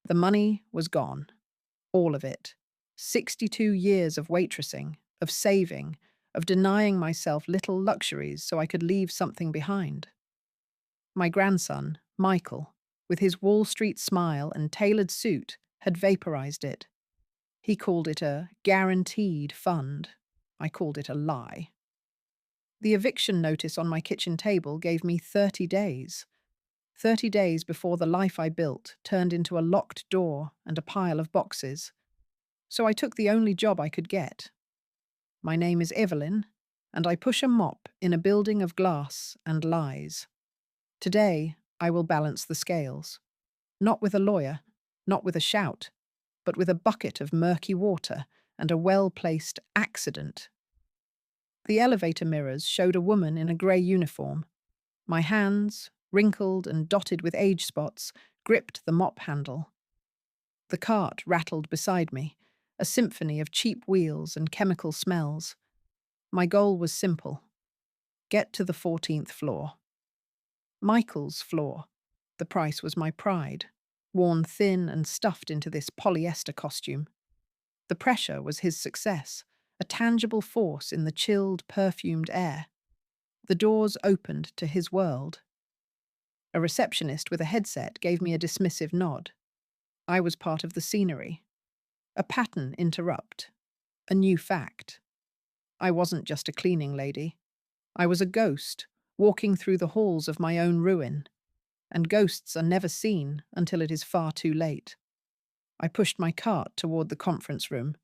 The money was gone. All of it. 62 years of waitressing, of saving, of denying myself little luxuries so I could leave something behind. My grandson, Michael, with his Wall Street smile and tailored suit, had vaporized it. He called it a guaranteed fund. I called it a lie. The eviction notice on my kitchen table gave me 30 days. 30 days before the life I built turned into a locked door and a pile of boxes. So I took the only job I could get. My name is Evelyn, and I push a mop in a building of glass and lies. Today, I will balance the scales. Not with a lawyer, not with a shout, but with a bucket of murky water and a well-placed accident. The elevator mirrors showed a woman in a grey uniform. My hands, wrinkled and dotted with age spots, gripped the mop handle. The cart rattled beside me, a symphony of cheap wheels and chemical smells. My goal was simple. Get to the 14th floor. Michael's floor. The price was my pride, worn thin and stuffed into this polyester costume. The pressure was his success, a tangible force in the chilled, perfumed air. The doors opened to his world. A receptionist with a headset gave me a dismissive nod. I was part of the scenery. A pattern interrupt. A new fact. I wasn't just a cleaning lady. I was a ghost, walking through the halls of my own ruin. And ghosts are never seen until it is far too late. I pushed my cart toward the conference room,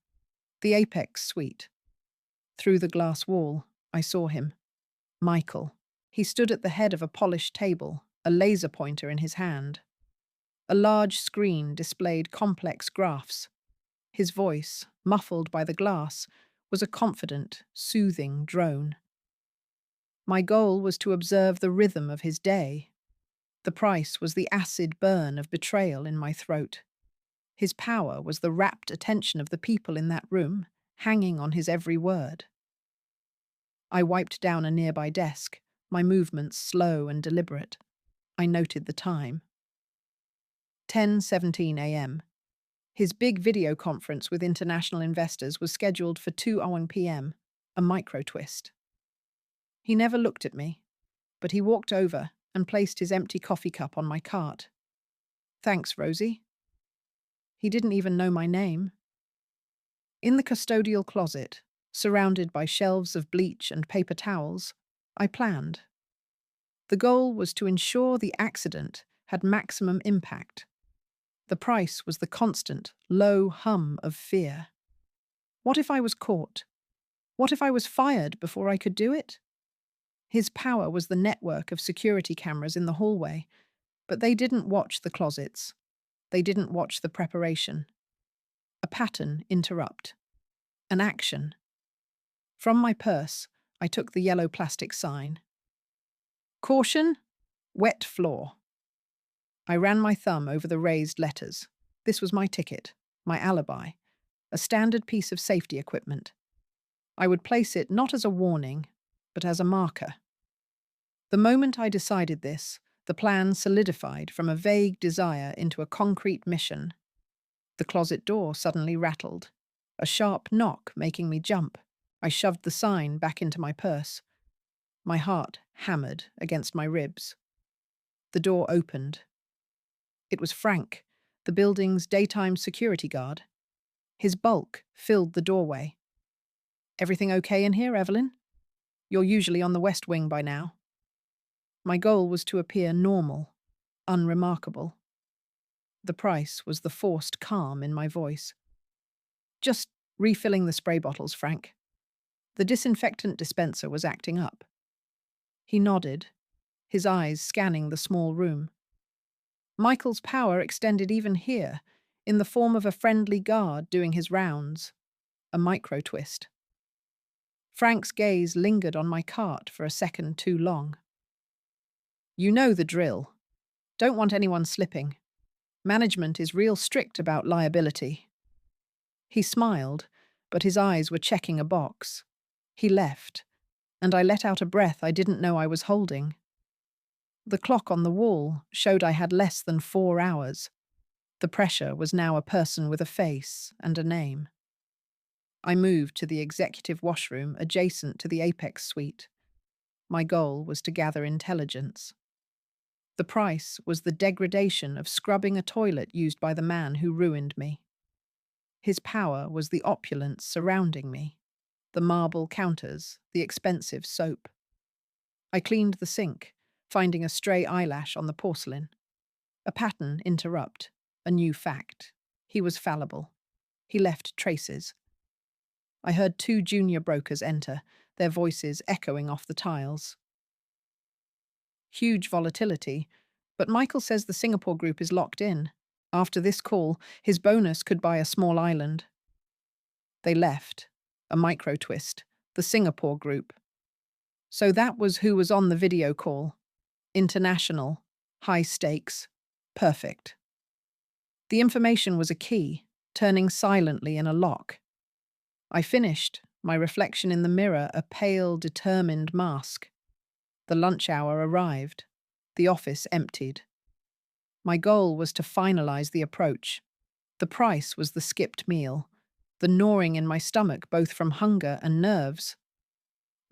the apex suite. Through the glass wall, I saw him. Michael. He stood at the head of a polished table, a laser pointer in his hand. A large screen displayed complex graphs. His voice, muffled by the glass, was a confident, soothing drone. My goal was to observe the rhythm of his day. The price was the acid burn of betrayal in my throat. His power was the rapt attention of the people in that room, hanging on his every word. I wiped down a nearby desk, my movements slow and deliberate. I noted the time. 10:17 a.m. His big video conference with international investors was scheduled for 2:01 p.m., a micro twist. He never looked at me, but he walked over and placed his empty coffee cup on my cart. Thanks, Rosie. He didn't even know my name. In the custodial closet, surrounded by shelves of bleach and paper towels, I planned. The goal was to ensure the accident had maximum impact. The price was the constant, low hum of fear. What if I was caught? What if I was fired before I could do it? His power was the network of security cameras in the hallway, but they didn't watch the closets. They didn't watch the preparation. A pattern interrupt. An action. From my purse, I took the yellow plastic sign. Caution, wet floor. I ran my thumb over the raised letters. This was my ticket, my alibi, a standard piece of safety equipment. I would place it not as a warning, but as a marker. The moment I decided this, the plan solidified from a vague desire into a concrete mission. The closet door suddenly rattled, a sharp knock making me jump. I shoved the sign back into my purse. My heart hammered against my ribs. The door opened. It was Frank, the building's daytime security guard. His bulk filled the doorway. Everything okay in here, Evelyn? You're usually on the West Wing by now. My goal was to appear normal, unremarkable. The price was the forced calm in my voice. Just refilling the spray bottles, Frank. The disinfectant dispenser was acting up. He nodded, his eyes scanning the small room. Michael's power extended even here, in the form of a friendly guard doing his rounds. A micro twist. Frank's gaze lingered on my cart for a second too long. You know the drill. Don't want anyone slipping. Management is real strict about liability. He smiled, but his eyes were checking a box. He left, and I let out a breath I didn't know I was holding. The clock on the wall showed I had less than 4 hours. The pressure was now a person with a face and a name. I moved to the executive washroom adjacent to the Apex suite. My goal was to gather intelligence. The price was the degradation of scrubbing a toilet used by the man who ruined me. His power was the opulence surrounding me, the marble counters, the expensive soap. I cleaned the sink, finding a stray eyelash on the porcelain. A pattern interrupt, a new fact. He was fallible. He left traces. I heard two junior brokers enter, their voices echoing off the tiles. Huge volatility, but Michael says the Singapore group is locked in. After this call, his bonus could buy a small island. They left. A micro twist. The Singapore group. So that was who was on the video call. International. High stakes. Perfect. The information was a key, turning silently in a lock. I finished, my reflection in the mirror a pale, determined mask. The lunch hour arrived. The office emptied. My goal was to finalize the approach. The price was the skipped meal, the gnawing in my stomach both from hunger and nerves.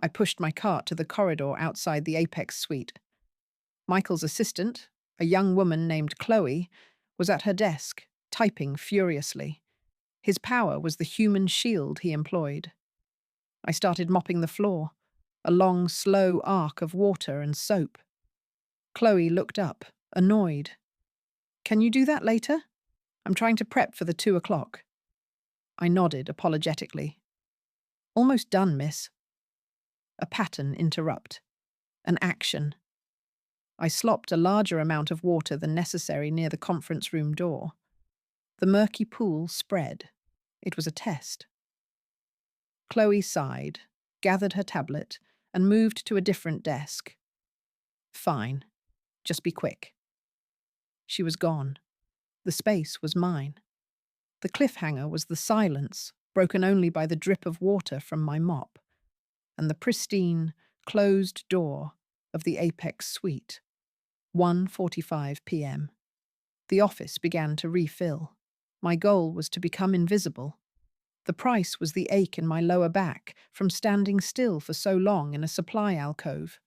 I pushed my cart to the corridor outside the Apex suite. Michael's assistant, a young woman named Chloe, was at her desk, typing furiously. His power was the human shield he employed. I started mopping the floor, a long, slow arc of water and soap. Chloe looked up, annoyed. "Can you do that later? I'm trying to prep for the 2 o'clock." I nodded apologetically. "Almost done, miss." A pattern interrupt. An action. I slopped a larger amount of water than necessary near the conference room door. The murky pool spread. It was a test. Chloe sighed, gathered her tablet, and moved to a different desk. "Fine. Just be quick." She was gone. The space was mine. The cliffhanger was the silence, broken only by the drip of water from my mop, and the pristine, closed door of the Apex suite. 1:45 p.m. The office began to refill. My goal was to become invisible. The price was the ache in my lower back from standing still for so long in a supply alcove.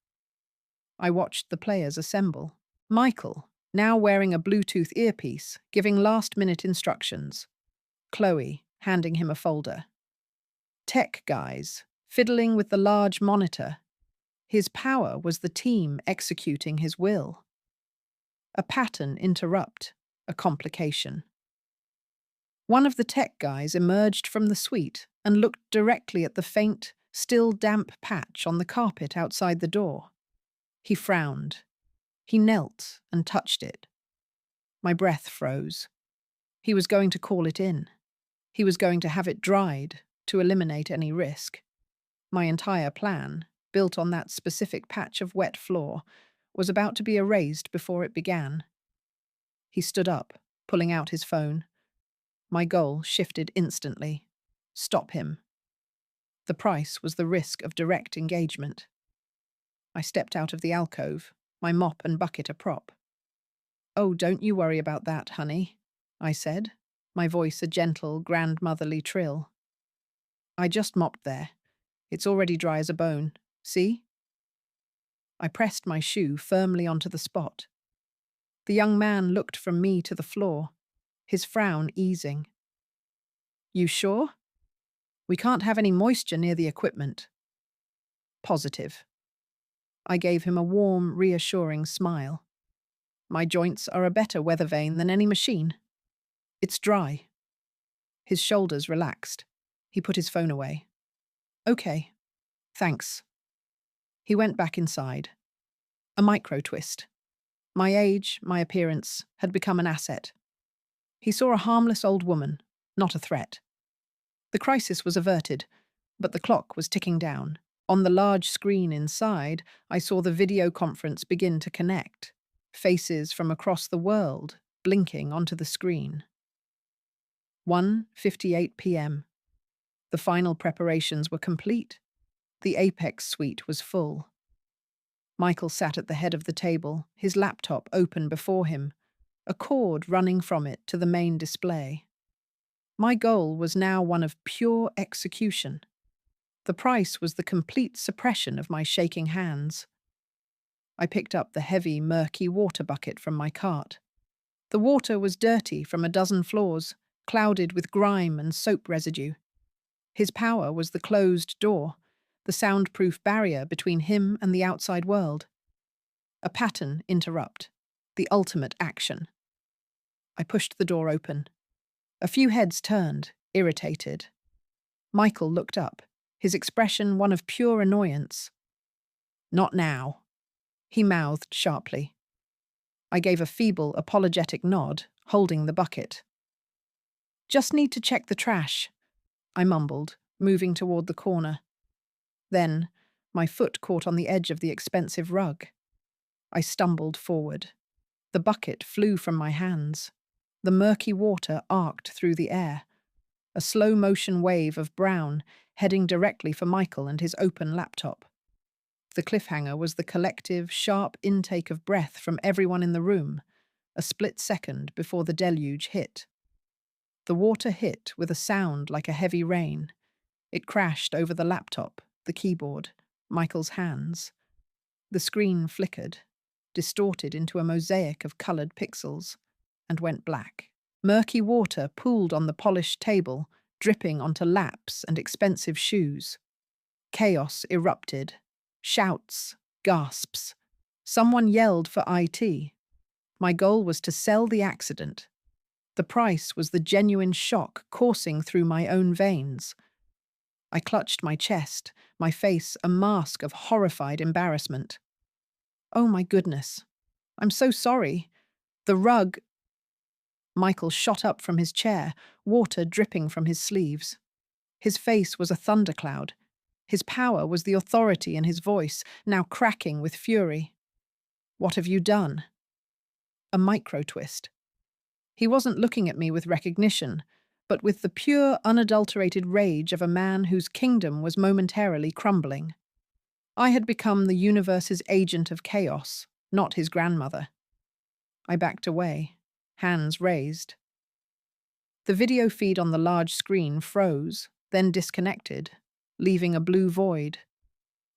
I watched the players assemble. Michael, now wearing a Bluetooth earpiece, giving last-minute instructions. Chloe, handing him a folder. Tech guys, fiddling with the large monitor. His power was the team executing his will. A pattern interrupt, a complication. One of the tech guys emerged from the suite and looked directly at the faint, still damp patch on the carpet outside the door. He frowned. He knelt and touched it. My breath froze. He was going to call it in. He was going to have it dried to eliminate any risk. My entire plan, built on that specific patch of wet floor, was about to be erased before it began. He stood up, pulling out his phone. My goal shifted instantly. Stop him. The price was the risk of direct engagement. I stepped out of the alcove, my mop and bucket a prop. "Oh, don't you worry about that, honey," I said, my voice a gentle, grandmotherly trill. "I just mopped there. It's already dry as a bone. See?" I pressed my shoe firmly onto the spot. The young man looked from me to the floor, his frown easing. "You sure? We can't have any moisture near the equipment." "Positive." I gave him a warm, reassuring smile. "My joints are a better weather vane than any machine. It's dry." His shoulders relaxed. He put his phone away. "Okay. Thanks." He went back inside. A micro twist. My age, my appearance, had become an asset. He saw a harmless old woman, not a threat. The crisis was averted, but the clock was ticking down. On the large screen inside, I saw the video conference begin to connect. Faces from across the world blinking onto the screen. 1:58 p.m. The final preparations were complete. The Apex suite was full. Michael sat at the head of the table, his laptop open before him. a cord running from it to the main display. My goal was now one of pure execution. The price was the complete suppression of my shaking hands. I picked up the heavy, murky water bucket from my cart. The water was dirty from a dozen floors, clouded with grime and soap residue. His power was the closed door, the soundproof barrier between him and the outside world. A pattern interrupt, the ultimate action. I pushed the door open. A few heads turned, irritated. Michael looked up, his expression one of pure annoyance. "Not now," he mouthed sharply. I gave a feeble, apologetic nod, holding the bucket. "Just need to check the trash," I mumbled, moving toward the corner. Then, my foot caught on the edge of the expensive rug. I stumbled forward. The bucket flew from my hands. The murky water arced through the air. A slow-motion wave of brown, heading directly for Michael and his open laptop. The cliffhanger was the collective, sharp intake of breath from everyone in the room, a split second before the deluge hit. The water hit with a sound like a heavy rain. It crashed over the laptop, the keyboard, Michael's hands. The screen flickered, distorted into a mosaic of coloured pixels, and went black. Murky water pooled on the polished table, dripping onto laps and expensive shoes. Chaos erupted. Shouts, gasps. Someone yelled for IT. My goal was to sell the accident. The price was the genuine shock coursing through my own veins. I clutched my chest, my face a mask of horrified embarrassment. "Oh my goodness. I'm so sorry. The rug—" Michael shot up from his chair, water dripping from his sleeves. His face was a thundercloud. His power was the authority in his voice, now cracking with fury. "What have you done?" A micro-twist. He wasn't looking at me with recognition, but with the pure, unadulterated rage of a man whose kingdom was momentarily crumbling. I had become the universe's agent of chaos, not his grandmother. I backed away, hands raised. The video feed on the large screen froze, then disconnected, leaving a blue void.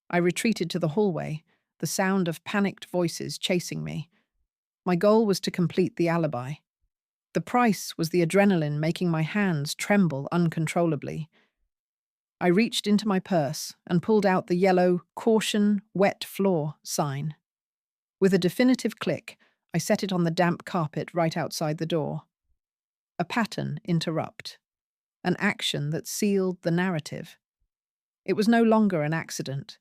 I retreated to the hallway, the sound of panicked voices chasing me. My goal was to complete the alibi. The price was the adrenaline making my hands tremble uncontrollably. I reached into my purse and pulled out the yellow "Caution, Wet Floor" sign. With a definitive click, I set it on the damp carpet right outside the door. A pattern interrupt. An action that sealed the narrative. It was no longer an accident.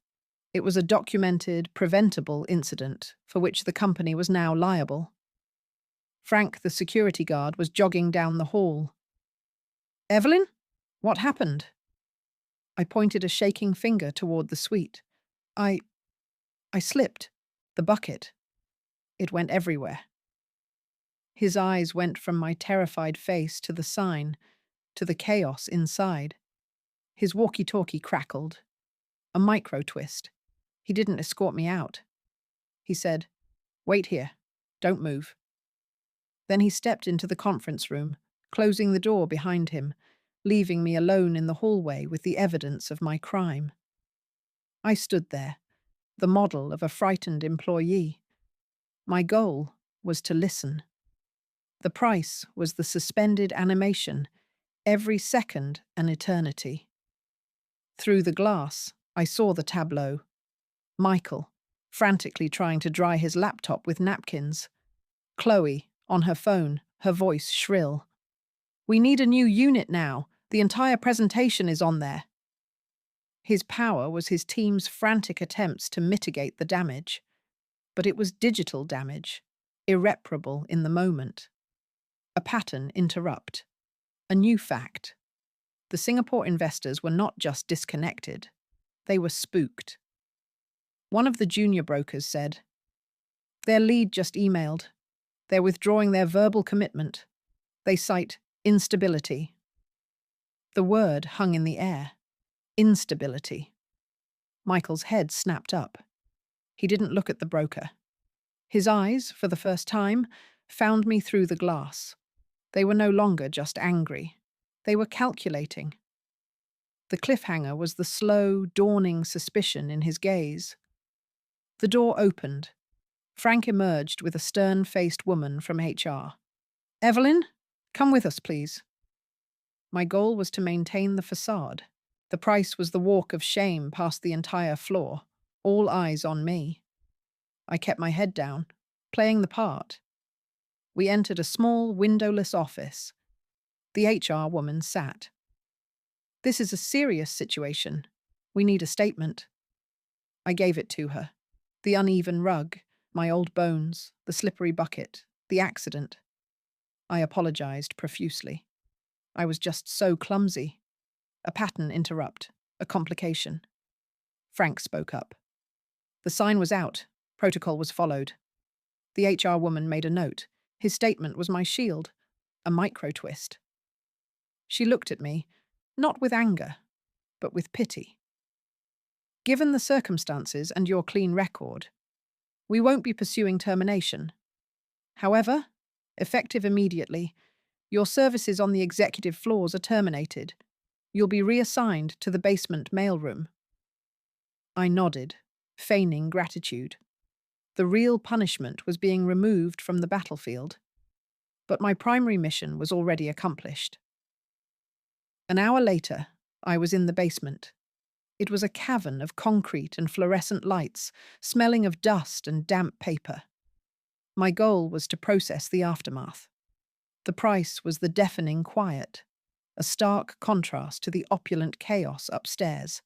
It was a documented, preventable incident for which the company was now liable. Frank, the security guard, was jogging down the hall. "Evelyn? What happened?" I pointed a shaking finger toward the suite. I slipped. The bucket. It went everywhere. His eyes went from my terrified face to the sign, to the chaos inside. His walkie-talkie crackled. A micro-twist. He didn't escort me out. He said, "Wait here. Don't move." Then he stepped into the conference room, closing the door behind him, leaving me alone in the hallway with the evidence of my crime. I stood there, the model of a frightened employee. My goal was to listen. The price was the suspended animation, every second an eternity. Through the glass, I saw the tableau. Michael, frantically trying to dry his laptop with napkins. Chloe, on her phone, her voice shrill. "We need a new unit now. The entire presentation is on there." His power was his team's frantic attempts to mitigate the damage. But it was digital damage, irreparable in the moment. A pattern interrupt. A new fact. The Singapore investors were not just disconnected, they were spooked. One of the junior brokers said, "Their lead just emailed. They're withdrawing their verbal commitment. They cite instability." The word hung in the air. Instability. Michael's head snapped up. He didn't look at the broker. His eyes, for the first time, found me through the glass. They were no longer just angry. They were calculating. The cliffhanger was the slow, dawning suspicion in his gaze. The door opened. Frank emerged with a stern-faced woman from HR. "Evelyn, come with us, please." My goal was to maintain the facade. The price was the walk of shame past the entire floor, all eyes on me. I kept my head down, playing the part. We entered a small, windowless office. The HR woman sat. "This is a serious situation. We need a statement." I gave it to her. The uneven rug, my old bones, the slippery bucket, the accident. I apologized profusely. I was just so clumsy. A pattern interrupt, a complication. Frank spoke up. The sign was out. Protocol was followed. The HR woman made a note. His statement was my shield, a micro twist. She looked at me, not with anger, but with pity. "Given the circumstances and your clean record, we won't be pursuing termination. However, effective immediately, your services on the executive floors are terminated. You'll be reassigned to the basement mailroom." I nodded, feigning gratitude. The real punishment was being removed from the battlefield. But my primary mission was already accomplished. An hour later, I was in the basement. It was a cavern of concrete and fluorescent lights, smelling of dust and damp paper. My goal was to process the aftermath. The price was the deafening quiet, a stark contrast to the opulent chaos upstairs.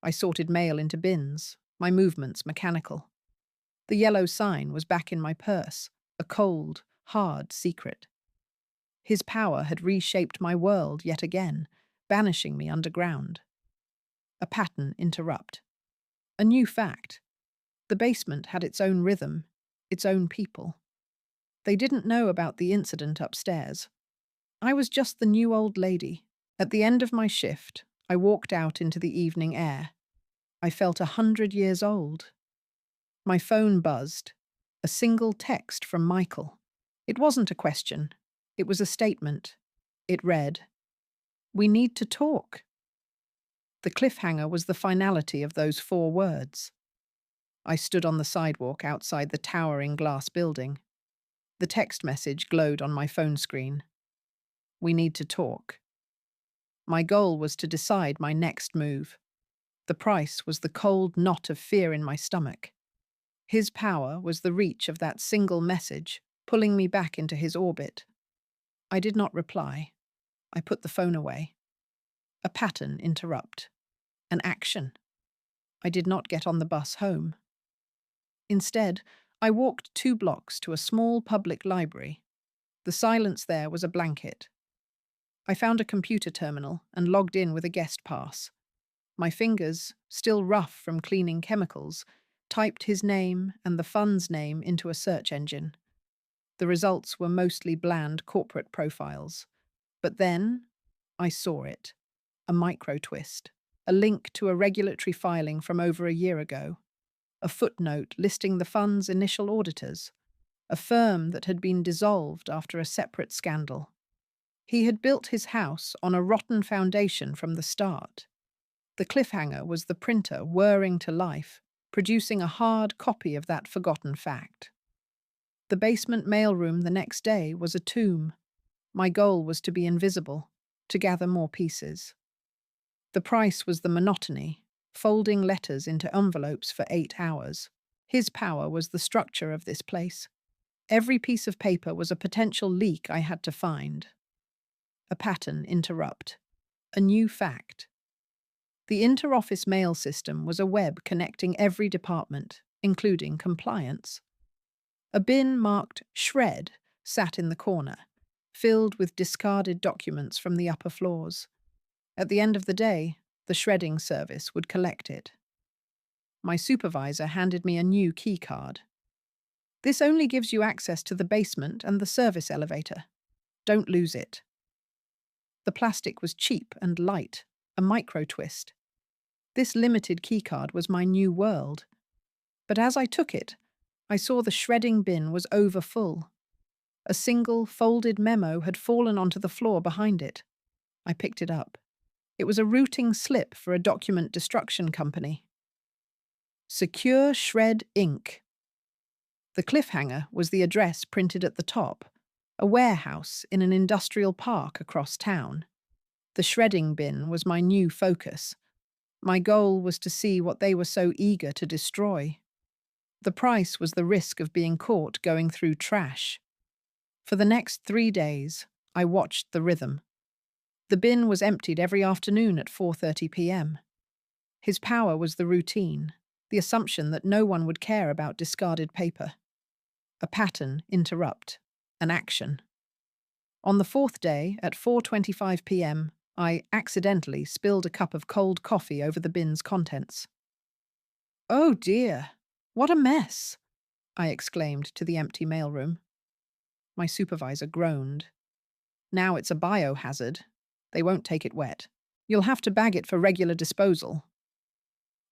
I sorted mail into bins, my movements mechanical. The yellow sign was back in my purse, a cold, hard secret. His power had reshaped my world yet again, banishing me underground. A pattern interrupt. A new fact. The basement had its own rhythm, its own people. They didn't know about the incident upstairs. I was just the new old lady. At the end of my shift, I walked out into the evening air. I felt 100 years old. My phone buzzed. A single text from Michael. It wasn't a question. It was a statement. It read, "We need to talk." The cliffhanger was the finality of those 4 words. I stood on the sidewalk outside the towering glass building. The text message glowed on my phone screen. "We need to talk." My goal was to decide my next move. The price was the cold knot of fear in my stomach. His power was the reach of that single message, pulling me back into his orbit. I did not reply. I put the phone away. A pattern interrupt. An action. I did not get on the bus home. Instead, I walked 2 blocks to a small public library. The silence there was a blanket. I found a computer terminal and logged in with a guest pass. My fingers, still rough from cleaning chemicals, typed his name and the fund's name into a search engine. The results were mostly bland corporate profiles. But then, I saw it. A micro twist. A link to a regulatory filing from over a year ago. A footnote listing the fund's initial auditors. A firm that had been dissolved after a separate scandal. He had built his house on a rotten foundation from the start. The cliffhanger was the printer whirring to life, producing a hard copy of that forgotten fact. The basement mailroom the next day was a tomb. My goal was to be invisible, to gather more pieces. The price was the monotony, folding letters into envelopes for 8 hours. His power was the structure of this place. Every piece of paper was a potential leak I had to find. A pattern interrupt. A new fact. The inter-office mail system was a web connecting every department, including compliance. A bin marked "Shred" sat in the corner, filled with discarded documents from the upper floors. At the end of the day, the shredding service would collect it. My supervisor handed me a new key card. "This only gives you access to the basement and the service elevator. Don't lose it." The plastic was cheap and light, a micro twist. This limited keycard was my new world. But as I took it, I saw the shredding bin was overfull. A single, folded memo had fallen onto the floor behind it. I picked it up. It was a routing slip for a document destruction company. Secure Shred Inc. The cliffhanger was the address printed at the top, a warehouse in an industrial park across town. The shredding bin was my new focus. My goal was to see what they were so eager to destroy. The price was the risk of being caught going through trash. For the next 3 days, I watched the rhythm. The bin was emptied every afternoon at 4:30 p.m. His power was the routine, the assumption that no one would care about discarded paper. A pattern interrupt, an action. On the 4th day, at 4:25 p.m., I accidentally spilled a cup of cold coffee over the bin's contents. "Oh dear, what a mess!" I exclaimed to the empty mailroom. My supervisor groaned. "Now it's a biohazard. They won't take it wet. You'll have to bag it for regular disposal."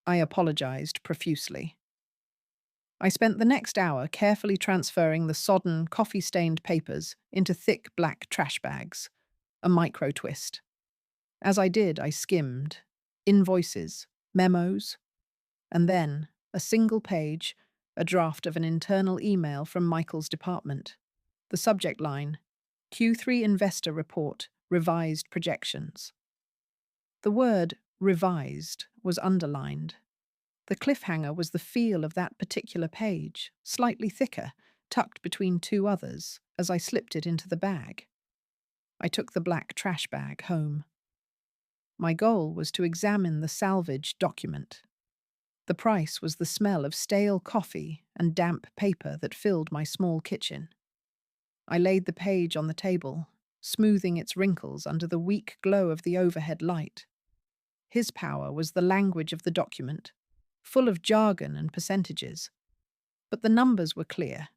I apologized profusely. I spent the next hour carefully transferring the sodden, coffee-stained papers into thick black trash bags, a micro-twist. As I did, I skimmed invoices, memos, and then a single page, a draft of an internal email from Michael's department. The subject line, Q3 Investor Report, Revised Projections. The word revised was underlined. The cliffhanger was the feel of that particular page, slightly thicker, tucked between 2 others, as I slipped it into the bag. I took the black trash bag home. My goal was to examine the salvaged document. The price was the smell of stale coffee and damp paper that filled my small kitchen. I laid the page on the table, smoothing its wrinkles under the weak glow of the overhead light. His power was the language of the document, full of jargon and percentages. But the numbers were clear.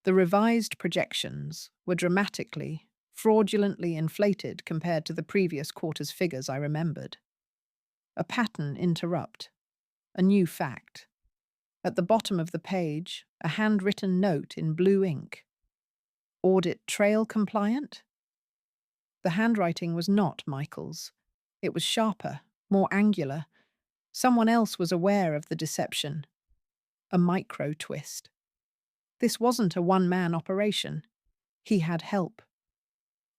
The revised projections were dramatically, fraudulently inflated compared to the previous quarter's figures I remembered. A pattern interrupt. A new fact. At the bottom of the page, a handwritten note in blue ink. Audit trail compliant? The handwriting was not Michael's. It was sharper, more angular. Someone else was aware of the deception. A micro-twist. This wasn't a one-man operation. He had help.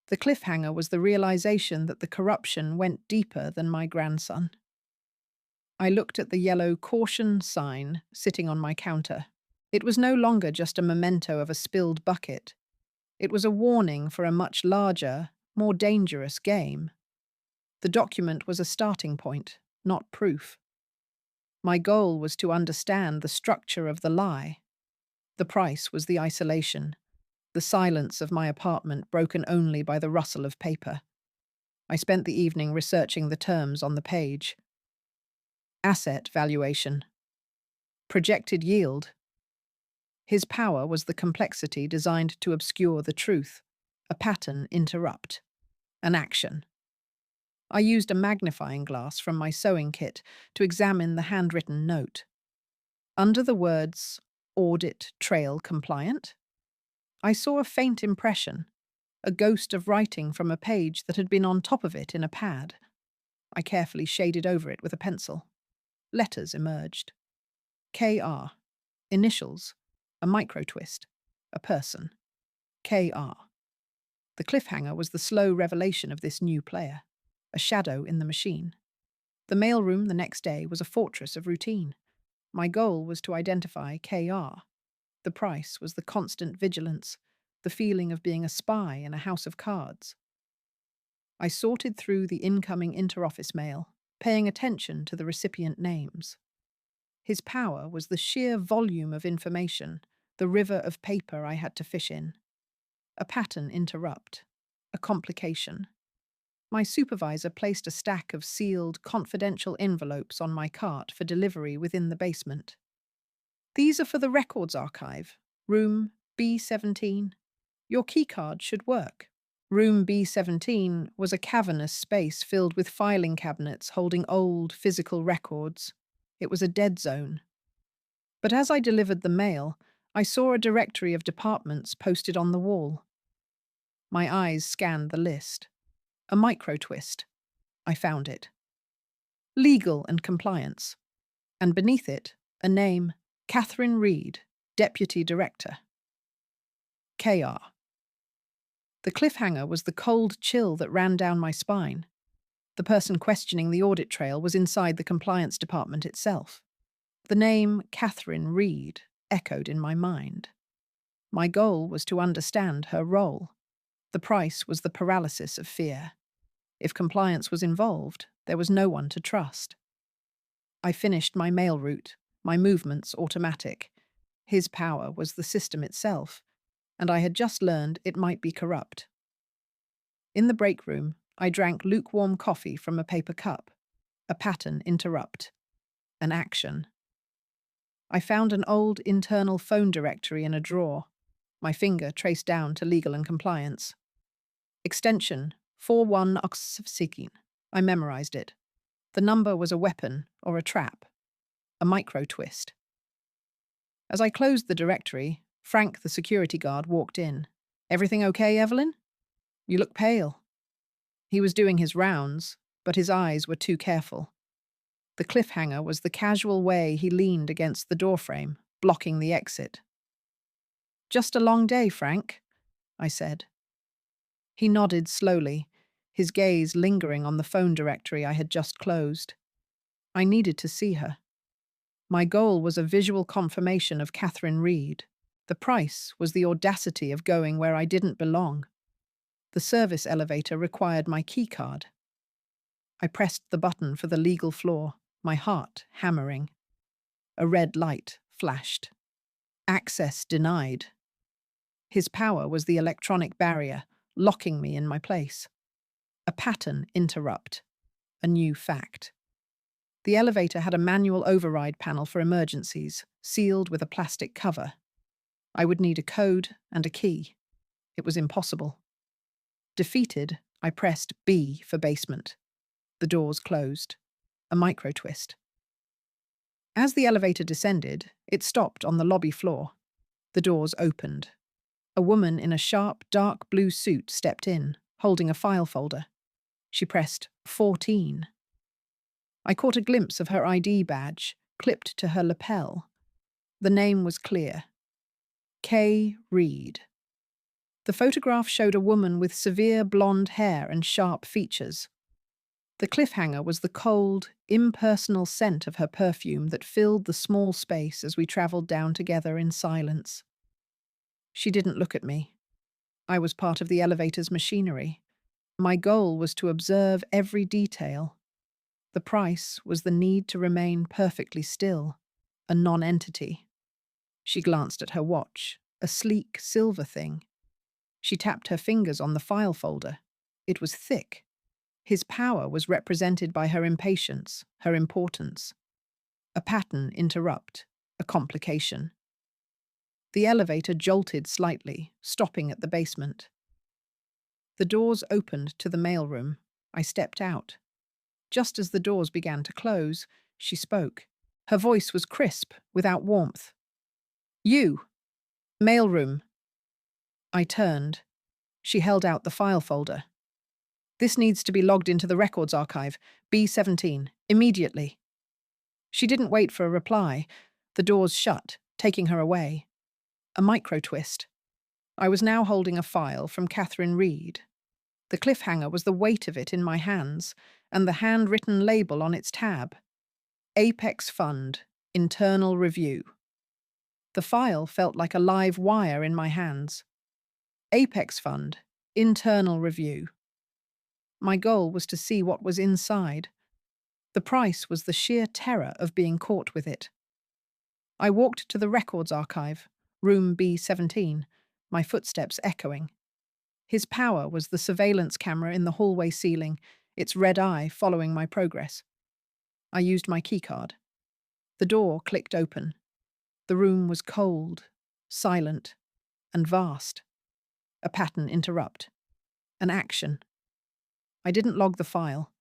The cliffhanger was the realization that the corruption went deeper than my grandson. I looked at the yellow caution sign sitting on my counter. It was no longer just a memento of a spilled bucket. It was a warning for a much larger, more dangerous game. The document was a starting point, not proof. My goal was to understand the structure of the lie. The price was the isolation, the silence of my apartment broken only by the rustle of paper. I spent the evening researching the terms on the page. Asset valuation. Projected yield. His power was the complexity designed to obscure the truth, a pattern interrupt, an action. I used a magnifying glass from my sewing kit to examine the handwritten note. Under the words, audit trail compliant, I saw a faint impression, a ghost of writing from a page that had been on top of it in a pad. I carefully shaded over it with a pencil. Letters emerged. KR. Initials. A micro-twist. A person. KR. The cliffhanger was the slow revelation of this new player, a shadow in the machine. The mailroom the next day was a fortress of routine. My goal was to identify KR. The price was the constant vigilance, the feeling of being a spy in a house of cards. I sorted through the incoming interoffice mail, paying attention to the recipient names. His power was the sheer volume of information, the river of paper I had to fish in. A pattern interrupt, a complication. My supervisor placed a stack of sealed, confidential envelopes on my cart for delivery within the basement. "These are for the records archive. Room B17. Your keycard should work." Room B17 was a cavernous space filled with filing cabinets holding old, physical records. It was a dead zone. But as I delivered the mail, I saw a directory of departments posted on the wall. My eyes scanned the list. A micro twist. I found it. Legal and compliance. And beneath it, a name, Catherine Reed, Deputy Director. KR. The cliffhanger was the cold chill that ran down my spine. The person questioning the audit trail was inside the compliance department itself. The name Catherine Reed echoed in my mind. My goal was to understand her role. The price was the paralysis of fear. If compliance was involved, there was no one to trust. I finished my mail route, my movements automatic. His power was the system itself, and I had just learned it might be corrupt. In the break room, I drank lukewarm coffee from a paper cup. A pattern interrupt. An action. I found an old internal phone directory in a drawer. My finger traced down to legal and compliance. Extension 4116. I memorized it. The number was a weapon or a trap. A micro twist. As I closed the directory, Frank, the security guard, walked in. "Everything okay, Evelyn? You look pale." He was doing his rounds, but his eyes were too careful. The cliffhanger was the casual way he leaned against the doorframe, blocking the exit. "Just a long day, Frank," I said. He nodded slowly, his gaze lingering on the phone directory I had just closed. I needed to see her. My goal was a visual confirmation of Catherine Reed. The price was the audacity of going where I didn't belong. The service elevator required my keycard. I pressed the button for the legal floor, my heart hammering. A red light flashed. Access denied. His power was the electronic barrier, locking me in my place. A pattern interrupt. A new fact. The elevator had a manual override panel for emergencies, sealed with a plastic cover. I would need a code and a key. It was impossible. Defeated, I pressed B for basement. The doors closed. A micro twist. As the elevator descended, it stopped on the lobby floor. The doors opened. A woman in a sharp, dark blue suit stepped in, holding a file folder. She pressed 14. I caught a glimpse of her ID badge, clipped to her lapel. The name was clear. K. Reed. The photograph showed a woman with severe blonde hair and sharp features. The cliffhanger was the cold, impersonal scent of her perfume that filled the small space as we traveled down together in silence. She didn't look at me. I was part of the elevator's machinery. My goal was to observe every detail. The price was the need to remain perfectly still, a non-entity. She glanced at her watch, a sleek silver thing. She tapped her fingers on the file folder. It was thick. His power was represented by her impatience, her importance. A pattern interrupt, a complication. The elevator jolted slightly, stopping at the basement. The doors opened to the mailroom. I stepped out. Just as the doors began to close, she spoke. Her voice was crisp, without warmth. "You. Mailroom." I turned. She held out the file folder. "This needs to be logged into the records archive, B17, immediately." She didn't wait for a reply. The doors shut, taking her away. A micro twist. I was now holding a file from Catherine Reed. The cliffhanger was the weight of it in my hands, and the handwritten label on its tab. Apex Fund, Internal Review. The file felt like a live wire in my hands. Apex Fund, Internal Review. My goal was to see what was inside. The price was the sheer terror of being caught with it. I walked to the records archive, room B17, my footsteps echoing. His power was the surveillance camera in the hallway ceiling, its red eye following my progress. I used my keycard. The door clicked open. The room was cold, silent, and vast. A pattern interrupt. An action. I didn't log the file.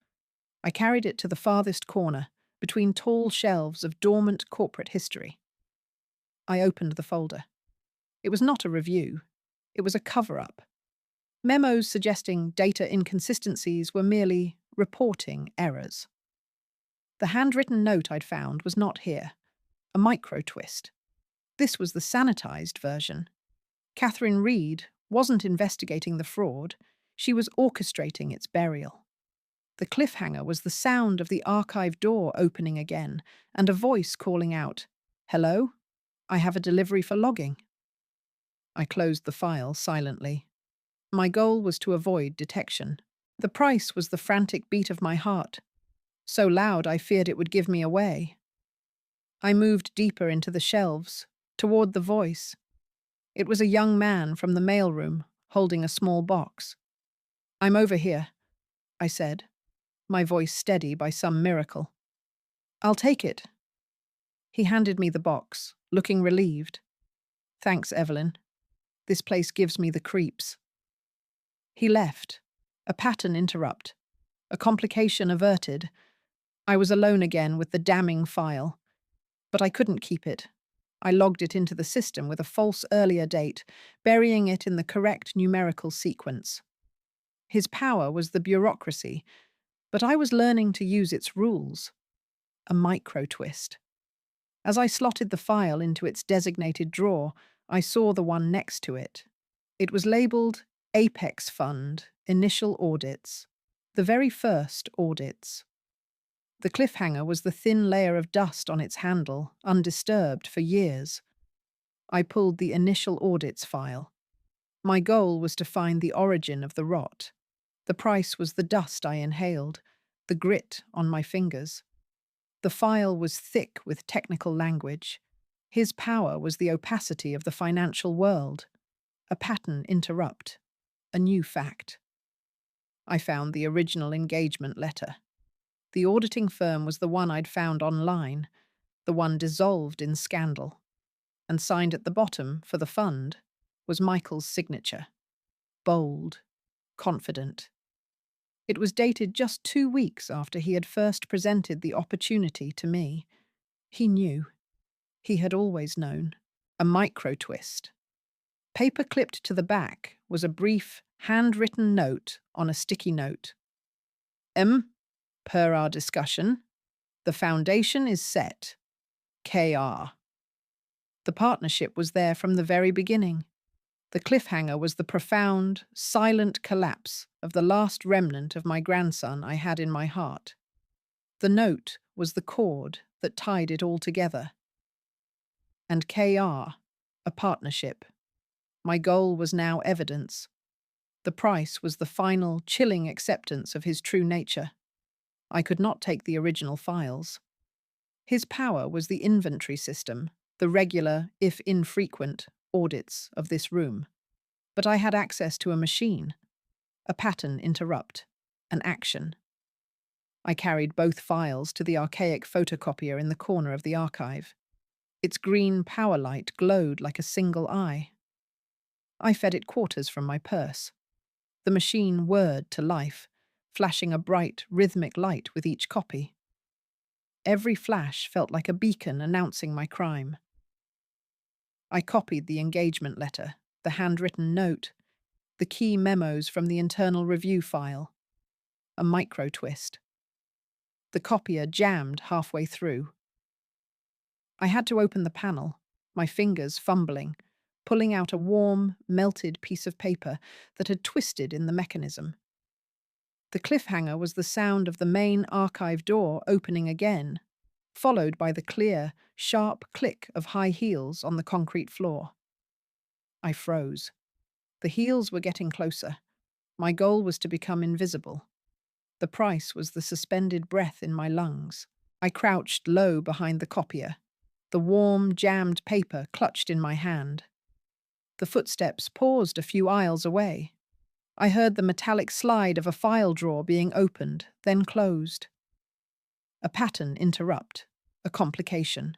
I carried it to the farthest corner, between tall shelves of dormant corporate history. I opened the folder. It was not a review. It was a cover-up. Memos suggesting data inconsistencies were merely reporting errors. The handwritten note I'd found was not here. A micro twist. This was the sanitized version. Catherine Reed wasn't investigating the fraud, she was orchestrating its burial. The cliffhanger was the sound of the archive door opening again and a voice calling out, "Hello? I have a delivery for logging." I closed the file silently. My goal was to avoid detection. The price was the frantic beat of my heart, so loud I feared it would give me away. I moved deeper into the shelves, toward the voice. It was a young man from the mailroom, holding a small box. "I'm over here," I said, my voice steady by some miracle. "I'll take it." He handed me the box, looking relieved. "Thanks, Evelyn. This place gives me the creeps." He left. A pattern interrupt. A complication averted. I was alone again with the damning file. But I couldn't keep it. I logged it into the system with a false earlier date, burying it in the correct numerical sequence. His power was the bureaucracy, but I was learning to use its rules. A micro twist. As I slotted the file into its designated drawer, I saw the one next to it. It was labeled Apex Fund, Initial Audits. The very first audits. The cliffhanger was the thin layer of dust on its handle, undisturbed for years. I pulled the initial audits file. My goal was to find the origin of the rot. The price was the dust I inhaled, the grit on my fingers. The file was thick with technical language. His power was the opacity of the financial world. A pattern interrupt. A new fact. I found the original engagement letter. The auditing firm was the one I'd found online, the one dissolved in scandal. And signed at the bottom, for the fund, was Michael's signature. Bold, confident. It was dated just 2 weeks after he had first presented the opportunity to me. He knew. He had always known. A micro twist. Paper clipped to the back was a brief, handwritten note on a sticky note. Per our discussion, the foundation is set. KR. The partnership was there from the very beginning. The cliffhanger was the profound, silent collapse of the last remnant of my grandson I had in my heart. The note was the cord that tied it all together. And KR, a partnership. My goal was now evidence. The price was the final, chilling acceptance of his true nature. I could not take the original files. His power was the inventory system, the regular, if infrequent, audits of this room. But I had access to a machine, a pattern interrupt, an action. I carried both files to the archaic photocopier in the corner of the archive. Its green power light glowed like a single eye. I fed it quarters from my purse. The machine whirred to life, flashing a bright, rhythmic light with each copy. Every flash felt like a beacon announcing my crime. I copied the engagement letter, the handwritten note, the key memos from the internal review file. A micro twist. The copier jammed halfway through. I had to open the panel, my fingers fumbling, pulling out a warm, melted piece of paper that had twisted in the mechanism. The cliffhanger was the sound of the main archive door opening again, followed by the clear, sharp click of high heels on the concrete floor. I froze. The heels were getting closer. My goal was to become invisible. The price was the suspended breath in my lungs. I crouched low behind the copier, the warm, jammed paper clutched in my hand. The footsteps paused a few aisles away. I heard the metallic slide of a file drawer being opened, then closed. A pattern interrupt, a complication.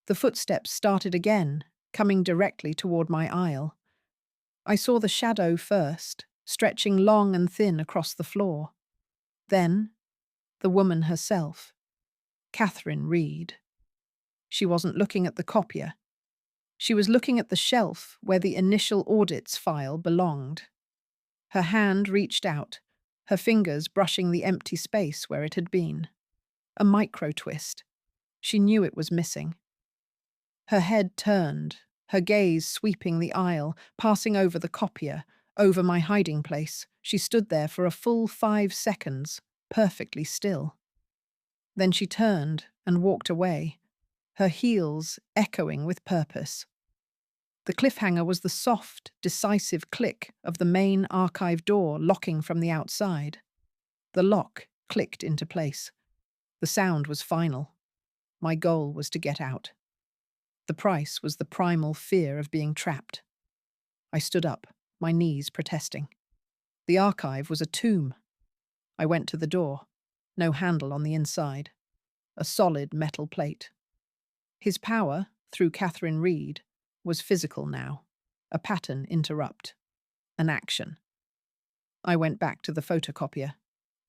The footsteps started again, coming directly toward my aisle. I saw the shadow first, stretching long and thin across the floor. Then, the woman herself, Catherine Reed. She wasn't looking at the copier. She was looking at the shelf where the initial audits file belonged. Her hand reached out, her fingers brushing the empty space where it had been. A micro twist. She knew it was missing. Her head turned, her gaze sweeping the aisle, passing over the copier, over my hiding place. She stood there for a full 5 seconds, perfectly still. Then she turned and walked away, her heels echoing with purpose. The cliffhanger was the soft, decisive click of the main archive door locking from the outside. The lock clicked into place. The sound was final. My goal was to get out. The price was the primal fear of being trapped. I stood up, my knees protesting. The archive was a tomb. I went to the door. No handle on the inside. A solid metal plate. His power, through Catherine Reed, was physical now. A pattern interrupt. An action. I went back to the photocopier.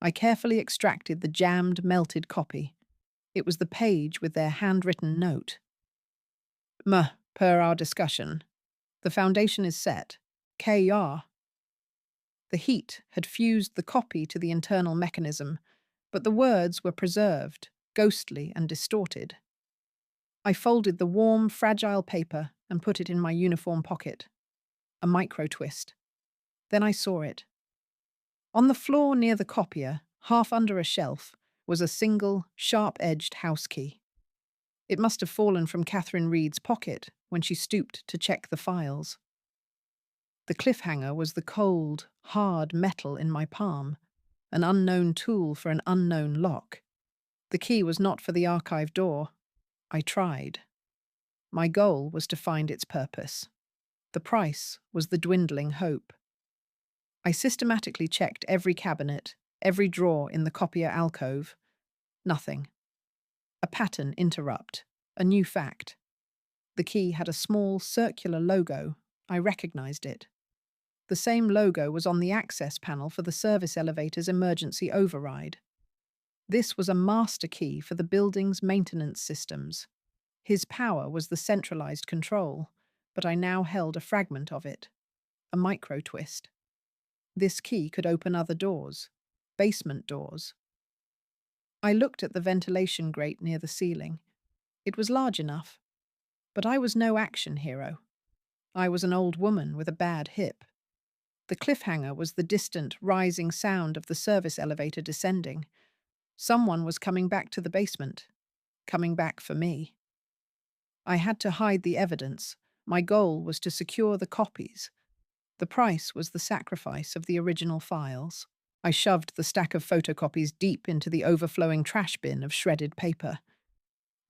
I carefully extracted the jammed, melted copy. It was the page with their handwritten note. Per our discussion, the foundation is set. KR. The heat had fused the copy to the internal mechanism, but the words were preserved, ghostly and distorted. I folded the warm, fragile paper and put it in my uniform pocket. A micro twist. Then I saw it. On the floor near the copier, half under a shelf, was a single, sharp-edged house key. It must have fallen from Catherine Reed's pocket when she stooped to check the files. The cliffhanger was the cold, hard metal in my palm, an unknown tool for an unknown lock. The key was not for the archive door. I tried. My goal was to find its purpose. The price was the dwindling hope. I systematically checked every cabinet, every drawer in the copier alcove. Nothing. A pattern interrupt. A new fact. The key had a small, circular logo. I recognized it. The same logo was on the access panel for the service elevator's emergency override. This was a master key for the building's maintenance systems. His power was the centralized control, but I now held a fragment of it. A micro twist. This key could open other doors. Basement doors. I looked at the ventilation grate near the ceiling. It was large enough. But I was no action hero. I was an old woman with a bad hip. The cliffhanger was the distant, rising sound of the service elevator descending. Someone was coming back to the basement. Coming back for me. I had to hide the evidence. My goal was to secure the copies. The price was the sacrifice of the original files. I shoved the stack of photocopies deep into the overflowing trash bin of shredded paper.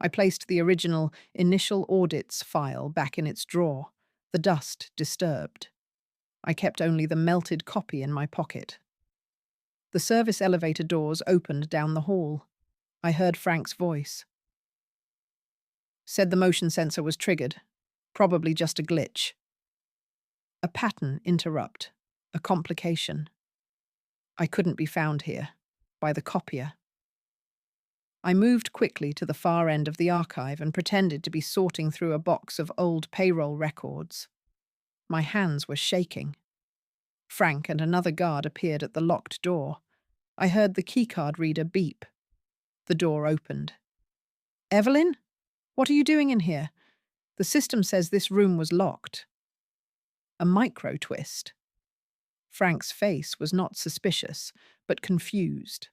I placed the original initial audits file back in its drawer, the dust disturbed. I kept only the melted copy in my pocket. The service elevator doors opened down the hall. I heard Frank's voice. Said the motion sensor was triggered. Probably just a glitch. A pattern interrupt. A complication. I couldn't be found here. By the copier. I moved quickly to the far end of the archive and pretended to be sorting through a box of old payroll records. My hands were shaking. Frank and another guard appeared at the locked door. I heard the keycard reader beep. The door opened. Evelyn? What are you doing in here? The system says this room was locked. A micro twist. Frank's face was not suspicious, but confused.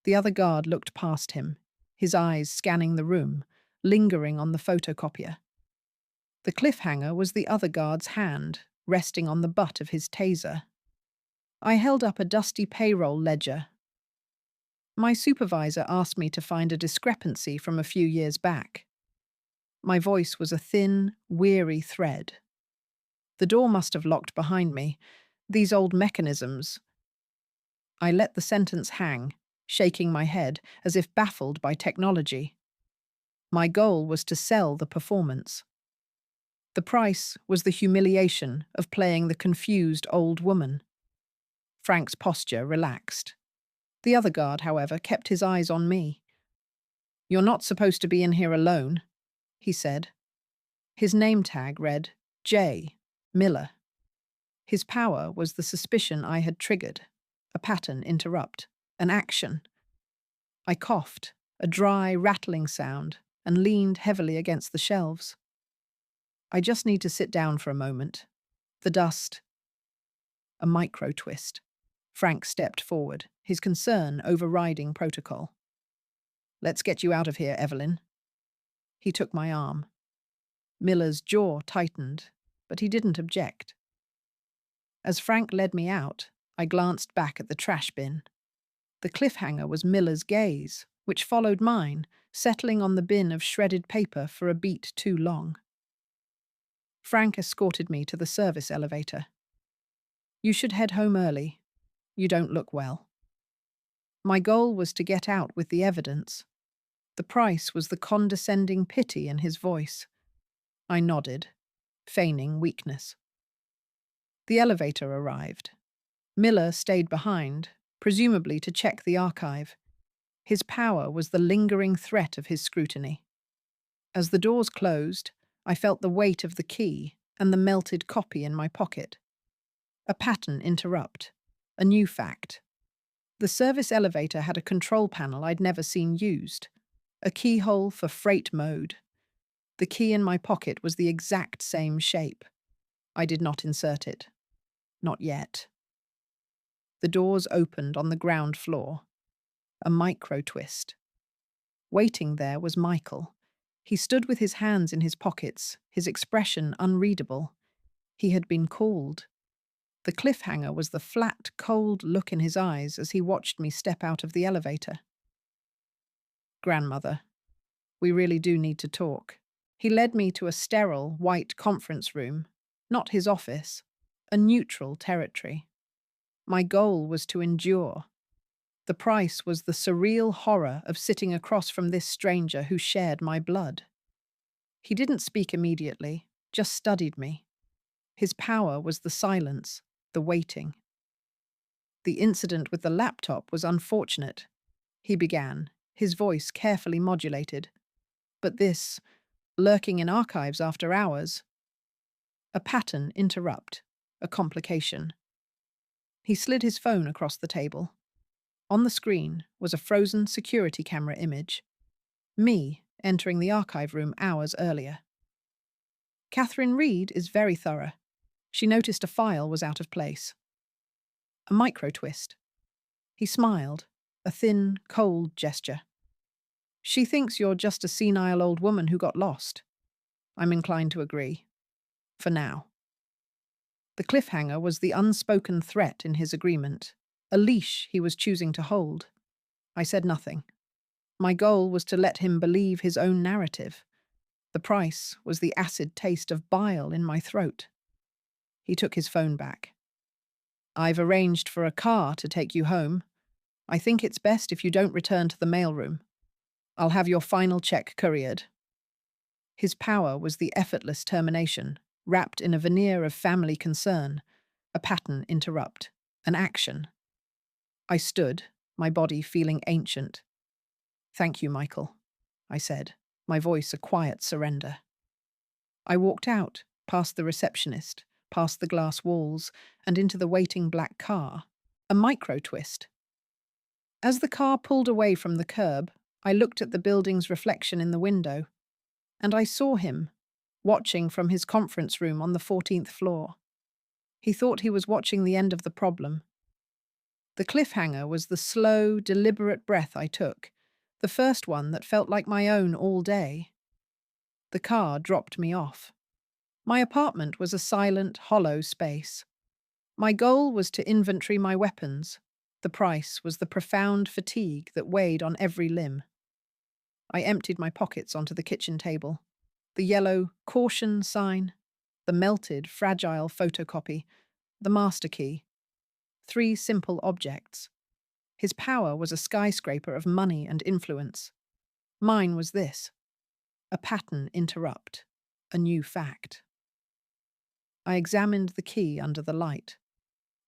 The other guard looked past him, his eyes scanning the room, lingering on the photocopier. The cliffhanger was the other guard's hand, resting on the butt of his taser. I held up a dusty payroll ledger. My supervisor asked me to find a discrepancy from a few years back. My voice was a thin, weary thread. The door must have locked behind me. These old mechanisms. I let the sentence hang, shaking my head as if baffled by technology. My goal was to sell the performance. The price was the humiliation of playing the confused old woman. Frank's posture relaxed. The other guard, however, kept his eyes on me. You're not supposed to be in here alone, he said. His name tag read J. Miller. His power was the suspicion I had triggered. A pattern interrupt. An action. I coughed, a dry, rattling sound, and leaned heavily against the shelves. I just need to sit down for a moment. The dust. A micro twist. Frank stepped forward, his concern overriding protocol. Let's get you out of here, Evelyn. He took my arm. Miller's jaw tightened, but he didn't object. As Frank led me out, I glanced back at the trash bin. The cliffhanger was Miller's gaze, which followed mine, settling on the bin of shredded paper for a beat too long. Frank escorted me to the service elevator. You should head home early. You don't look well. My goal was to get out with the evidence. The price was the condescending pity in his voice. I nodded, feigning weakness. The elevator arrived. Miller stayed behind, presumably to check the archive. His power was the lingering threat of his scrutiny. As the doors closed, I felt the weight of the key and the melted copy in my pocket. A pattern interrupt. A new fact. The service elevator had a control panel I'd never seen used. A keyhole for freight mode. The key in my pocket was the exact same shape. I did not insert it. Not yet. The doors opened on the ground floor. A micro twist. Waiting there was Michael. He stood with his hands in his pockets, his expression unreadable. He had been called. The cliffhanger was the flat, cold look in his eyes as he watched me step out of the elevator. Grandmother, we really do need to talk. He led me to a sterile, white conference room, not his office, a neutral territory. My goal was to endure. The price was the surreal horror of sitting across from this stranger who shared my blood. He didn't speak immediately, just studied me. His power was the silence, the waiting. The incident with the laptop was unfortunate. He began, his voice carefully modulated. But this, lurking in archives after hours, a pattern interrupt, a complication. He slid his phone across the table. On the screen was a frozen security camera image. Me entering the archive room hours earlier. Catherine Reed is very thorough. She noticed a file was out of place. A micro twist. He smiled, a thin, cold gesture. She thinks you're just a senile old woman who got lost. I'm inclined to agree. For now. The cliffhanger was the unspoken threat in his agreement, a leash he was choosing to hold. I said nothing. My goal was to let him believe his own narrative. The price was the acid taste of bile in my throat. He took his phone back. I've arranged for a car to take you home. I think it's best if you don't return to the mailroom. I'll have your final check couriered. His power was the effortless termination, wrapped in a veneer of family concern, a pattern interrupt, an action. I stood, my body feeling ancient. Thank you, Michael, I said, my voice a quiet surrender. I walked out, past the receptionist, past the glass walls, and into the waiting black car, a micro twist. As the car pulled away from the curb, I looked at the building's reflection in the window, and I saw him, watching from his conference room on the 14th floor. He thought he was watching the end of the problem. The cliffhanger was the slow, deliberate breath I took, the first one that felt like my own all day. The car dropped me off. My apartment was a silent, hollow space. My goal was to inventory my weapons. The price was the profound fatigue that weighed on every limb. I emptied my pockets onto the kitchen table. The yellow caution sign, the melted, fragile photocopy, the master key. 3 simple objects. His power was a skyscraper of money and influence. Mine was this: a pattern interrupt, a new fact. I examined the key under the light.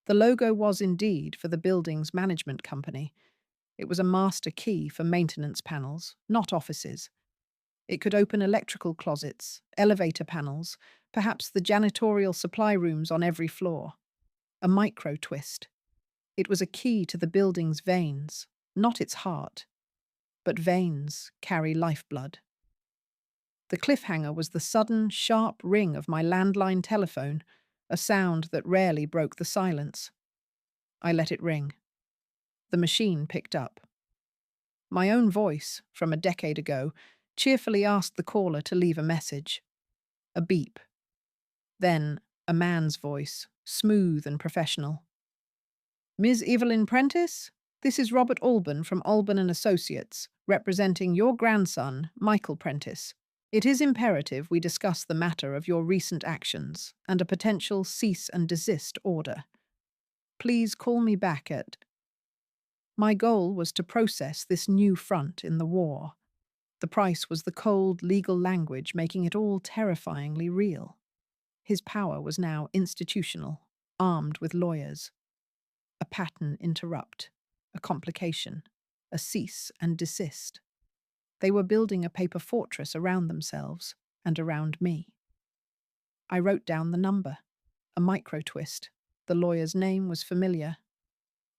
The logo was indeed for the building's management company. It was a master key for maintenance panels, not offices. It could open electrical closets, elevator panels, perhaps the janitorial supply rooms on every floor. A micro twist. It was a key to the building's veins, not its heart. But veins carry lifeblood. The cliffhanger was the sudden, sharp ring of my landline telephone, a sound that rarely broke the silence. I let it ring. The machine picked up. My own voice, from a decade ago, cheerfully asked the caller to leave a message. A beep. Then a man's voice, smooth and professional. Ms. Evelyn Prentice? This is Robert Alban from Alban and Associates, representing your grandson, Michael Prentice. It is imperative we discuss the matter of your recent actions and a potential cease and desist order. Please call me back at... My goal was to process this new front in the war. The price was the cold legal language making it all terrifyingly real. His power was now institutional, armed with lawyers. A pattern interrupt, a complication, a cease and desist. They were building a paper fortress around themselves and around me. I wrote down the number, a micro twist. The lawyer's name was familiar.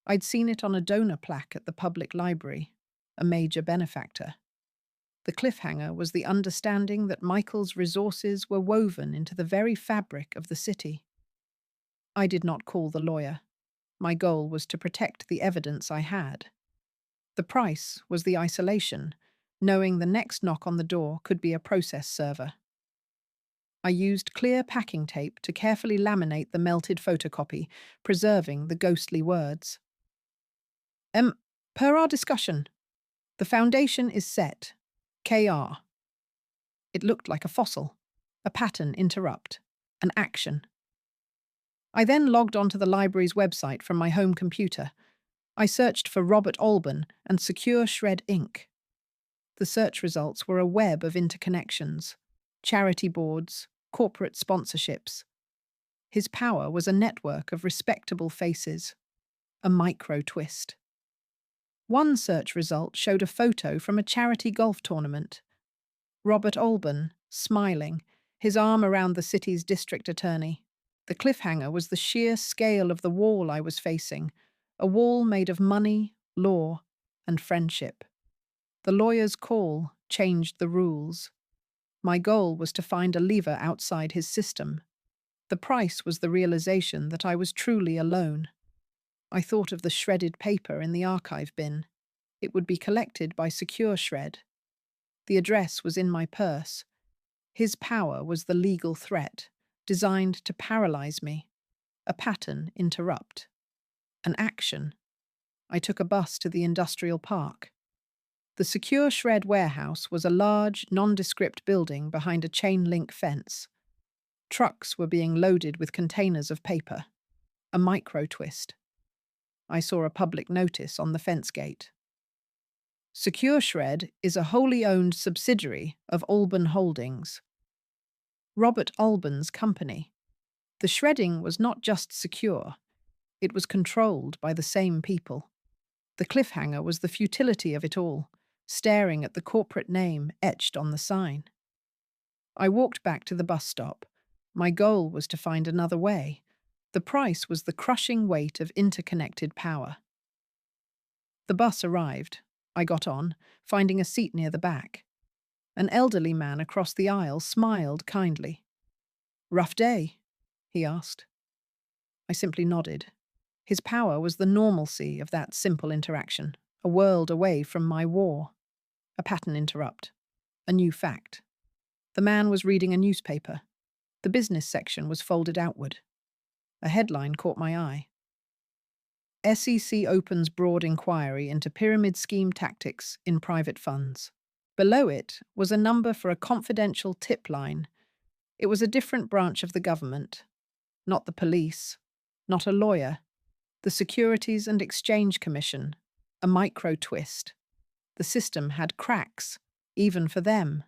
I'd seen it on a donor plaque at the public library, a major benefactor. The cliffhanger was the understanding that Michael's resources were woven into the very fabric of the city. I did not call the lawyer. My goal was to protect the evidence I had. The price was the isolation, knowing the next knock on the door could be a process server. I used clear packing tape to carefully laminate the melted photocopy, preserving the ghostly words. Per our discussion, the foundation is set. KR. It looked like a fossil, a pattern interrupt, an action. I then logged onto the library's website from my home computer. I searched for Robert Alban and Secure Shred Inc. The search results were a web of interconnections, charity boards, corporate sponsorships. His power was a network of respectable faces, a micro twist. One search result showed a photo from a charity golf tournament. Robert Alban, smiling, his arm around the city's district attorney. The cliffhanger was the sheer scale of the wall I was facing, a wall made of money, law, and friendship. The lawyer's call changed the rules. My goal was to find a lever outside his system. The price was the realization that I was truly alone. I thought of the shredded paper in the archive bin. It would be collected by Secure Shred. The address was in my purse. His power was the legal threat, designed to paralyze me. A pattern interrupt. An action. I took a bus to the industrial park. The Secure Shred warehouse was a large, nondescript building behind a chain-link fence. Trucks were being loaded with containers of paper. A micro twist. I saw a public notice on the fence gate. Secure Shred is a wholly owned subsidiary of Alban Holdings, Robert Alban's company. The shredding was not just secure, it was controlled by the same people. The cliffhanger was the futility of it all, staring at the corporate name etched on the sign. I walked back to the bus stop. My goal was to find another way. The price was the crushing weight of interconnected power. The bus arrived. I got on, finding a seat near the back. An elderly man across the aisle smiled kindly. "Rough day?" he asked. I simply nodded. His power was the normalcy of that simple interaction, a world away from my war. A pattern interrupt. A new fact. The man was reading a newspaper. The business section was folded outward. A headline caught my eye. SEC opens broad inquiry into pyramid scheme tactics in private funds. Below it was a number for a confidential tip line. It was a different branch of the government. Not the police. Not a lawyer. The Securities and Exchange Commission. A micro twist. The system had cracks, even for them.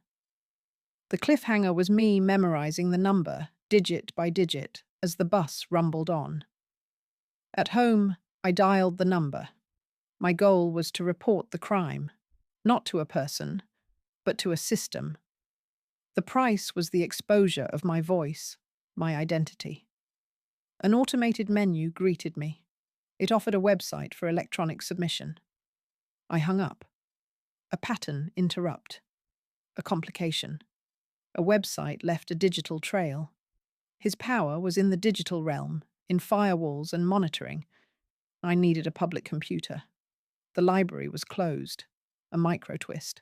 The cliffhanger was me memorizing the number, digit by digit, as the bus rumbled on. At home, I dialed the number. My goal was to report the crime, not to a person, but to a system. The price was the exposure of my voice, my identity. An automated menu greeted me. It offered a website for electronic submission. I hung up. A pattern interrupt. A complication. A website left a digital trail. His power was in the digital realm, in firewalls and monitoring. I needed a public computer. The library was closed. A micro twist.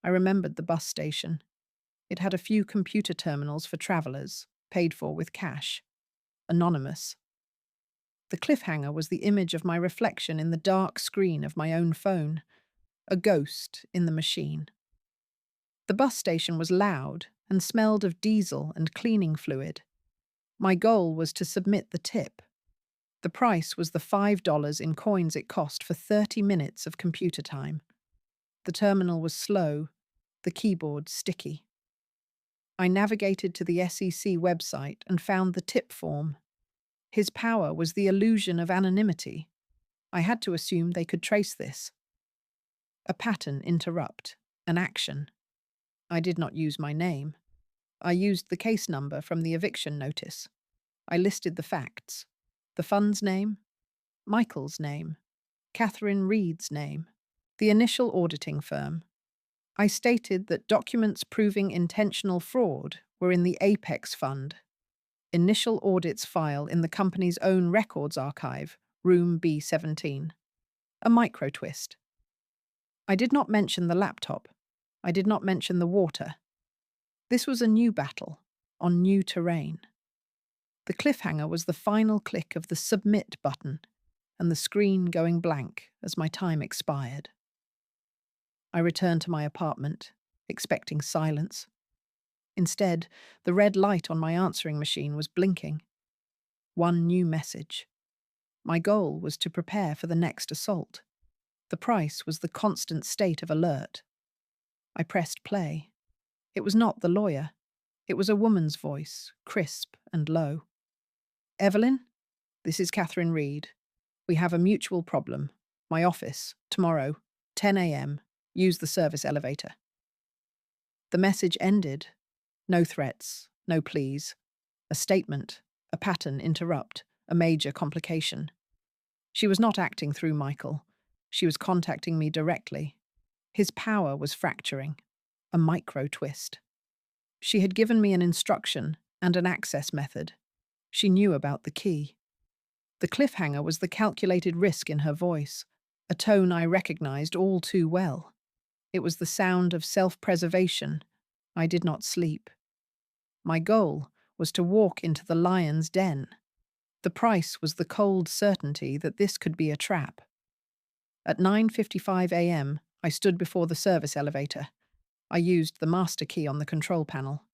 I remembered the bus station. It had a few computer terminals for travelers, paid for with cash. Anonymous. The cliffhanger was the image of my reflection in the dark screen of my own phone. A ghost in the machine. The bus station was loud and smelled of diesel and cleaning fluid. My goal was to submit the tip. The price was the $5 in coins it cost for 30 minutes of computer time. The terminal was slow, the keyboard sticky. I navigated to the SEC website and found the tip form. His power was the illusion of anonymity. I had to assume they could trace this. A pattern interrupt, an action. I did not use my name. I used the case number from the eviction notice. I listed the facts. The fund's name, Michael's name, Catherine Reed's name, the initial auditing firm. I stated that documents proving intentional fraud were in the Apex Fund. Initial audits file in the company's own records archive, room B17. A micro twist. I did not mention the laptop. I did not mention the water. This was a new battle, on new terrain. The cliffhanger was the final click of the submit button and the screen going blank as my time expired. I returned to my apartment, expecting silence. Instead, the red light on my answering machine was blinking. One new message. My goal was to prepare for the next assault. The price was the constant state of alert. I pressed play. It was not the lawyer. It was a woman's voice, crisp and low. Evelyn, this is Catherine Reed. We have a mutual problem. My office, tomorrow, 10 a.m. Use the service elevator. The message ended. No threats, no pleas. A statement, a pattern interrupt, a major complication. She was not acting through Michael. She was contacting me directly. His power was fracturing. A micro twist. She had given me an instruction and an access method. She knew about the key. The cliffhanger was the calculated risk in her voice, a tone I recognized all too well. It was the sound of self-preservation. I did not sleep. My goal was to walk into the lion's den. The price was the cold certainty that this could be a trap. At 9:55 a.m., I stood before the service elevator. I used the master key on the control panel.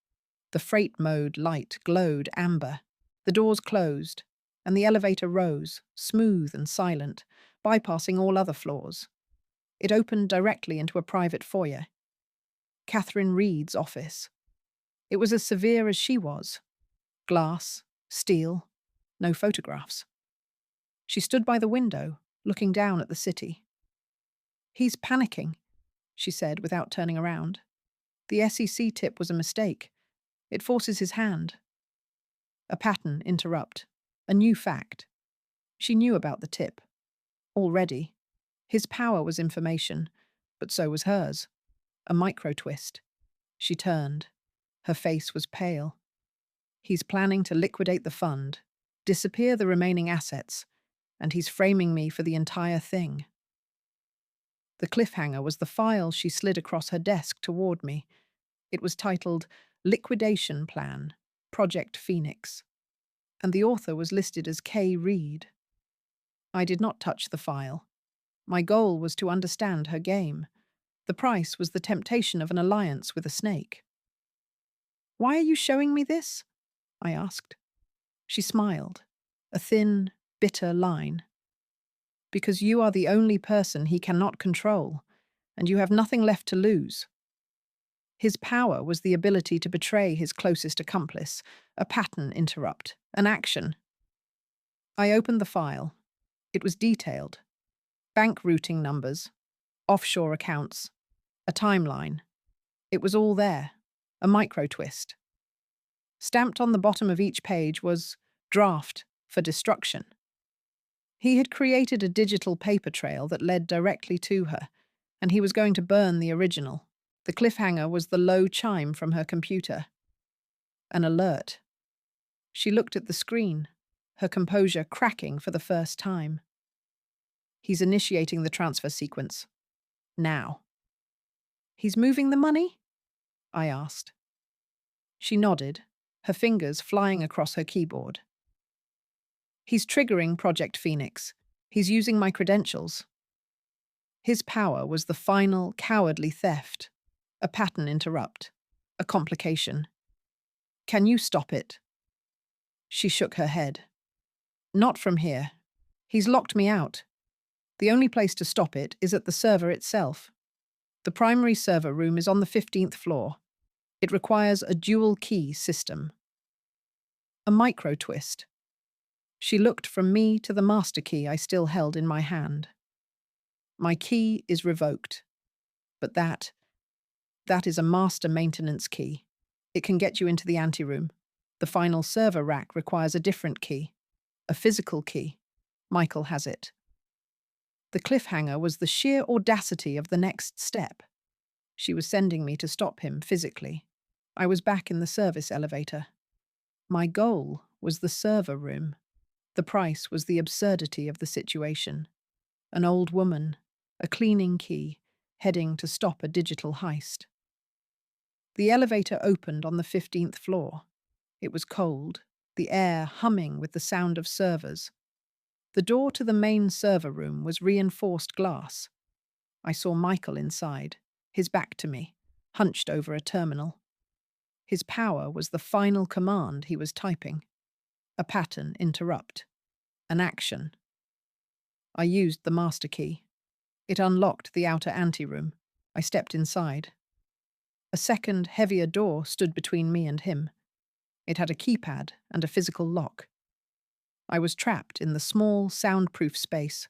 The freight mode light glowed amber. The doors closed, and the elevator rose, smooth and silent, bypassing all other floors. It opened directly into a private foyer. Catherine Reed's office. It was as severe as she was. Glass, steel, no photographs. She stood by the window, looking down at the city. "He's panicking," she said without turning around. "The SEC tip was a mistake. It forces his hand." A pattern interrupt. A new fact. She knew about the tip. Already. His power was information, but so was hers. A micro twist. She turned. Her face was pale. "He's planning to liquidate the fund, disappear the remaining assets, and he's framing me for the entire thing." The cliffhanger was the file she slid across her desk toward me. It was titled Liquidation Plan, Project Phoenix, and the author was listed as K. Reed. I did not touch the file. My goal was to understand her game. The price was the temptation of an alliance with a snake. "Why are you showing me this?" I asked. She smiled, a thin, bitter line. "Because you are the only person he cannot control, and you have nothing left to lose." His power was the ability to betray his closest accomplice, a pattern interrupt, an action. I opened the file. It was detailed. Bank routing numbers, offshore accounts, a timeline. It was all there. a micro twist. Stamped on the bottom of each page was "Draft for Destruction." He had created a digital paper trail that led directly to her, and he was going to burn the original. The cliffhanger was the low chime from her computer. An alert. She looked at the screen, her composure cracking for the first time. He's initiating the transfer sequence. Now. He's moving the money? I asked. She nodded, her fingers flying across her keyboard. He's triggering Project Phoenix. He's using my credentials. His power was the final, cowardly theft. A pattern interrupt. A complication. Can you stop it? She shook her head. Not from here. He's locked me out. The only place to stop it is at the server itself. The primary server room is on the 15th floor. It requires a dual-key system. A micro twist. She looked from me to the master key I still held in my hand. My key is revoked. But that is a master maintenance key. It can get you into the anteroom. The final server rack requires a different key. A physical key. Michael has it. The cliffhanger was the sheer audacity of the next step. She was sending me to stop him physically. I was back in the service elevator. My goal was the server room. The price was the absurdity of the situation. An old woman, a cleaning key, heading to stop a digital heist. The elevator opened on the 15th floor. It was cold, the air humming with the sound of servers. The door to the main server room was reinforced glass. I saw Michael inside, his back to me, hunched over a terminal. His power was the final command he was typing. A pattern interrupt. An action. I used the master key. It unlocked the outer anteroom. I stepped inside. A second, heavier door stood between me and him. It had a keypad and a physical lock. I was trapped in the small, soundproof space.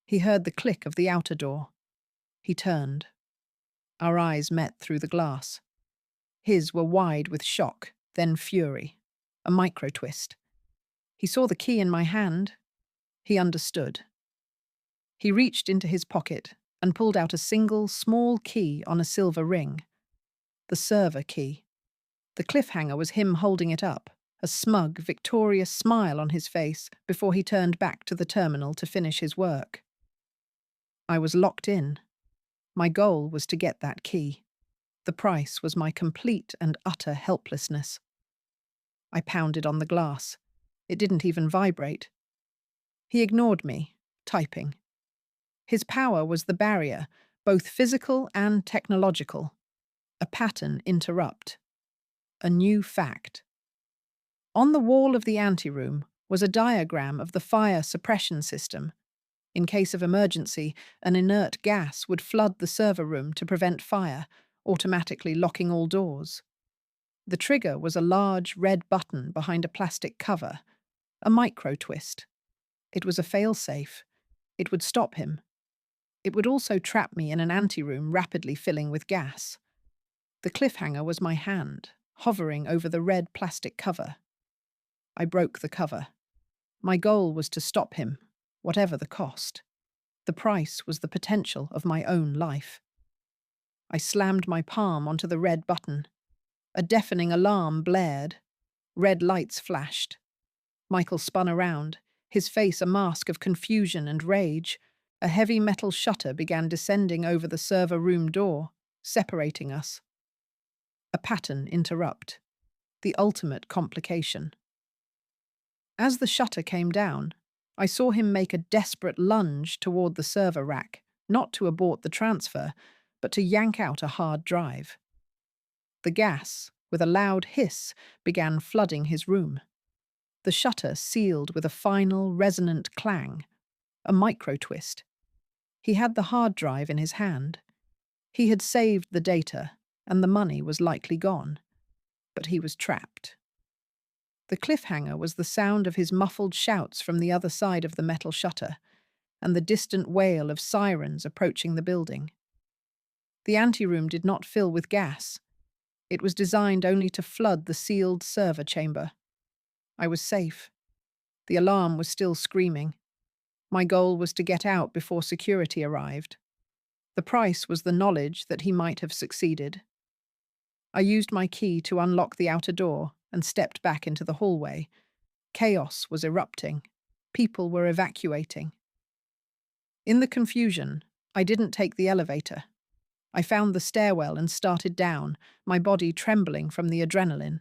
He heard the click of the outer door. He turned. Our eyes met through the glass. His were wide with shock, then fury. A micro twist. He saw the key in my hand. He understood. He reached into his pocket and pulled out a single, small key on a silver ring. The server key. The cliffhanger was him holding it up, a smug, victorious smile on his face before he turned back to the terminal to finish his work. I was locked in. My goal was to get that key. The price was my complete and utter helplessness. I pounded on the glass. It didn't even vibrate. He ignored me, typing. His power was the barrier, both physical and technological. A pattern interrupt. A new fact. On the wall of the anteroom was a diagram of the fire suppression system. In case of emergency, an inert gas would flood the server room to prevent fire, automatically locking all doors. The trigger was a large red button behind a plastic cover, a micro twist. It was a fail-safe. It would stop him. It would also trap me in an anteroom rapidly filling with gas. The cliffhanger was my hand, hovering over the red plastic cover. I broke the cover. My goal was to stop him, whatever the cost. The price was the potential of my own life. I slammed my palm onto the red button. A deafening alarm blared. Red lights flashed. Michael spun around, his face a mask of confusion and rage. A heavy metal shutter began descending over the server room door, separating us. A pattern interrupt. The ultimate complication. As the shutter came down, I saw him make a desperate lunge toward the server rack, not to abort the transfer, but to yank out a hard drive. The gas, with a loud hiss, began flooding his room. The shutter sealed with a final, resonant clang, a micro twist. He had the hard drive in his hand. He had saved the data, and the money was likely gone. But he was trapped. The cliffhanger was the sound of his muffled shouts from the other side of the metal shutter, and the distant wail of sirens approaching the building. The anteroom did not fill with gas. It was designed only to flood the sealed server chamber. I was safe. The alarm was still screaming. My goal was to get out before security arrived. The price was the knowledge that he might have succeeded. I used my key to unlock the outer door and stepped back into the hallway. Chaos was erupting. People were evacuating. In the confusion, I didn't take the elevator. I found the stairwell and started down, my body trembling from the adrenaline.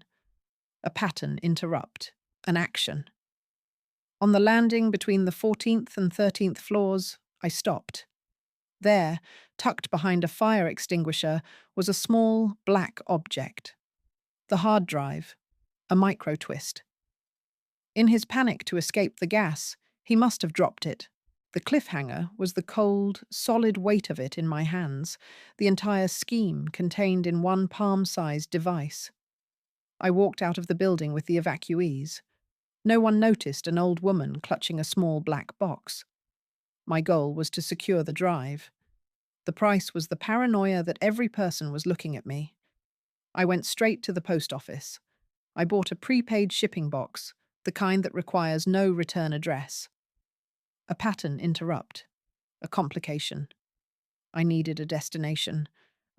A pattern interrupt. An action. On the landing between the 14th and 13th floors, I stopped. There, tucked behind a fire extinguisher, was a small, black object. The hard drive. A micro twist. In his panic to escape the gas, he must have dropped it. The cliffhanger was the cold, solid weight of it in my hands, the entire scheme contained in one palm-sized device. I walked out of the building with the evacuees. No one noticed an old woman clutching a small black box. My goal was to secure the drive. The price was the paranoia that every person was looking at me. I went straight to the post office. I bought a prepaid shipping box, the kind that requires no return address. A pattern interrupt. A complication. I needed a destination.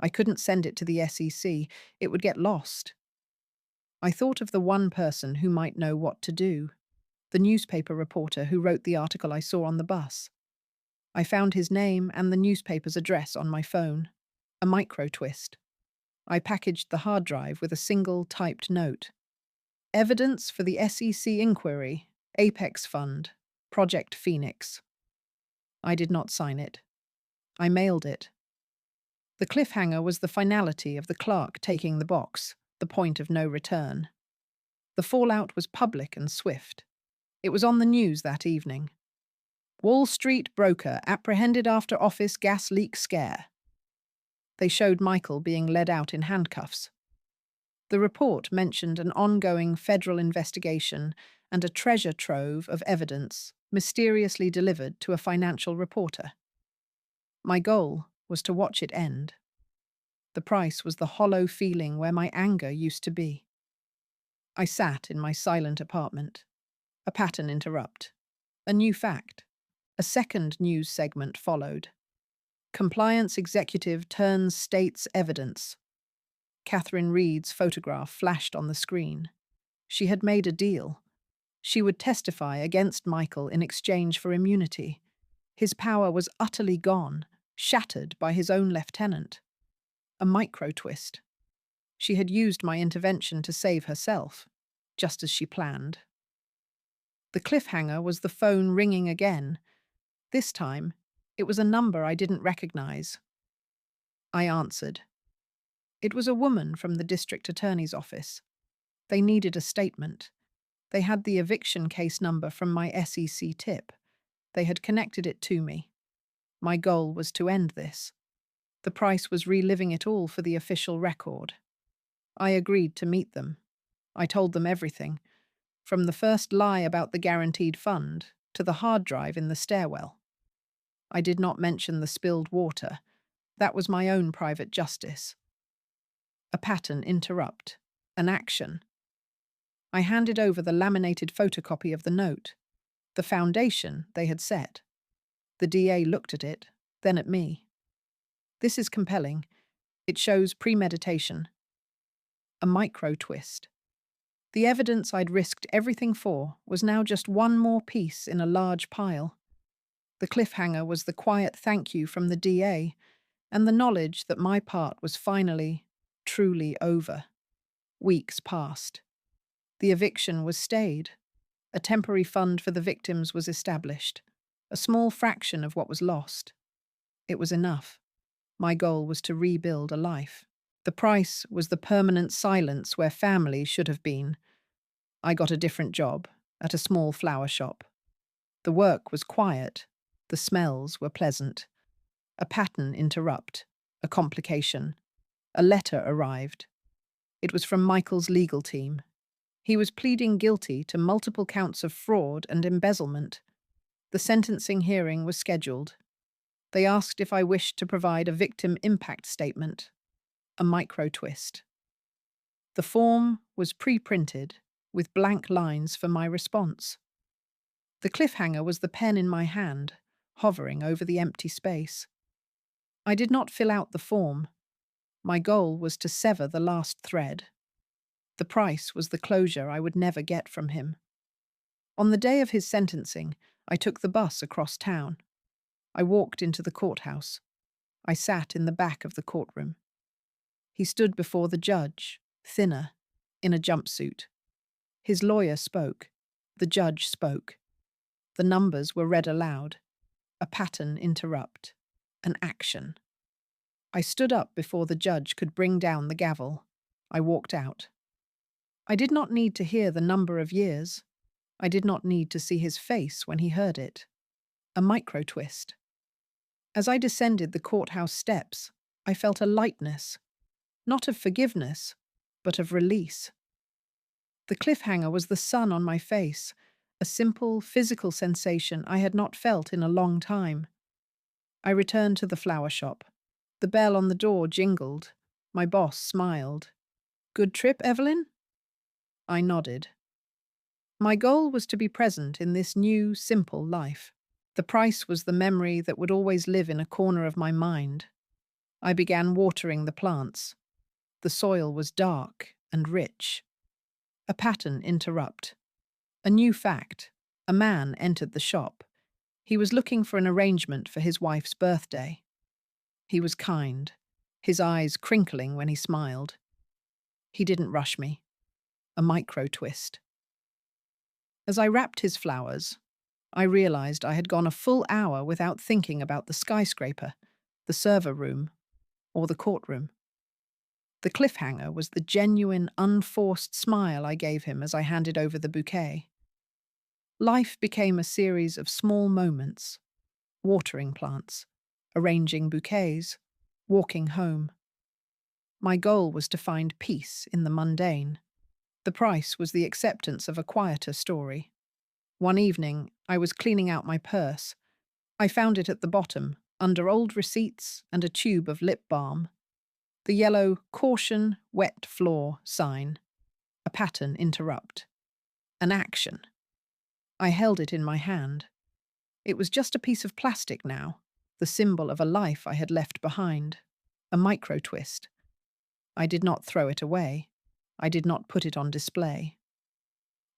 I couldn't send it to the SEC. It would get lost. I thought of the one person who might know what to do. The newspaper reporter who wrote the article I saw on the bus. I found his name and the newspaper's address on my phone. A micro twist. I packaged the hard drive with a single typed note. Evidence for the SEC inquiry. Apex Fund. Project Phoenix. I did not sign it. I mailed it. The cliffhanger was the finality of the clerk taking the box, the point of no return. The fallout was public and swift. It was on the news that evening. Wall Street broker apprehended after office gas leak scare. They showed Michael being led out in handcuffs. The report mentioned an ongoing federal investigation and a treasure trove of evidence mysteriously delivered to a financial reporter. My goal was to watch it end. The price was the hollow feeling where my anger used to be. I sat in my silent apartment. A pattern interrupt. A new fact. A second news segment followed. Compliance executive turns state's evidence. Catherine Reed's photograph flashed on the screen. She had made a deal. She would testify against Michael in exchange for immunity. His power was utterly gone, shattered by his own lieutenant. A micro twist. She had used my intervention to save herself, just as she planned. The cliffhanger was the phone ringing again. This time, it was a number I didn't recognize. I answered. It was a woman from the district attorney's office. They needed a statement. They had the eviction case number from my SEC tip. They had connected it to me. My goal was to end this. The price was reliving it all for the official record. I agreed to meet them. I told them everything, from the first lie about the guaranteed fund to the hard drive in the stairwell. I did not mention the spilled water. That was my own private justice. A pattern interrupt. An action. I handed over the laminated photocopy of the note, the foundation they had set. The DA looked at it, then at me. This is compelling. It shows premeditation. A micro twist. The evidence I'd risked everything for was now just one more piece in a large pile. The cliffhanger was the quiet thank you from the DA, and the knowledge that my part was finally, truly over. Weeks passed. The eviction was stayed. A temporary fund for the victims was established. A small fraction of what was lost. It was enough. My goal was to rebuild a life. The price was the permanent silence where family should have been. I got a different job, at a small flower shop. The work was quiet. The smells were pleasant. A pattern interrupt. A complication. A letter arrived. It was from Michael's legal team. He was pleading guilty to multiple counts of fraud and embezzlement. The sentencing hearing was scheduled. They asked if I wished to provide a victim impact statement. A micro twist. The form was pre-printed, with blank lines for my response. The cliffhanger was the pen in my hand, hovering over the empty space. I did not fill out the form. My goal was to sever the last thread. The price was the closure I would never get from him. On the day of his sentencing, I took the bus across town. I walked into the courthouse. I sat in the back of the courtroom. He stood before the judge, thinner, in a jumpsuit. His lawyer spoke. The judge spoke. The numbers were read aloud. A pattern interrupt. An action. I stood up before the judge could bring down the gavel. I walked out. I did not need to hear the number of years. I did not need to see his face when he heard it. A micro twist. As I descended the courthouse steps, I felt a lightness, not of forgiveness, but of release. The cliffhanger was the sun on my face, a simple, physical sensation I had not felt in a long time. I returned to the flower shop. The bell on the door jingled. My boss smiled. "Good trip, Evelyn?" I nodded. My goal was to be present in this new, simple life. The price was the memory that would always live in a corner of my mind. I began watering the plants. The soil was dark and rich. A pattern interrupt. A new fact. A man entered the shop. He was looking for an arrangement for his wife's birthday. He was kind, his eyes crinkling when he smiled. He didn't rush me. A micro twist. As I wrapped his flowers, I realized I had gone a full hour without thinking about the skyscraper, the server room, or the courtroom. The cliffhanger was the genuine, unforced smile I gave him as I handed over the bouquet. Life became a series of small moments: watering plants, arranging bouquets, walking home. My goal was to find peace in the mundane. The price was the acceptance of a quieter story. One evening, I was cleaning out my purse. I found it at the bottom, under old receipts and a tube of lip balm. The yellow "Caution, wet floor" sign. A pattern interrupt. An action. I held it in my hand. It was just a piece of plastic now, the symbol of a life I had left behind. A micro twist. I did not throw it away. I did not put it on display.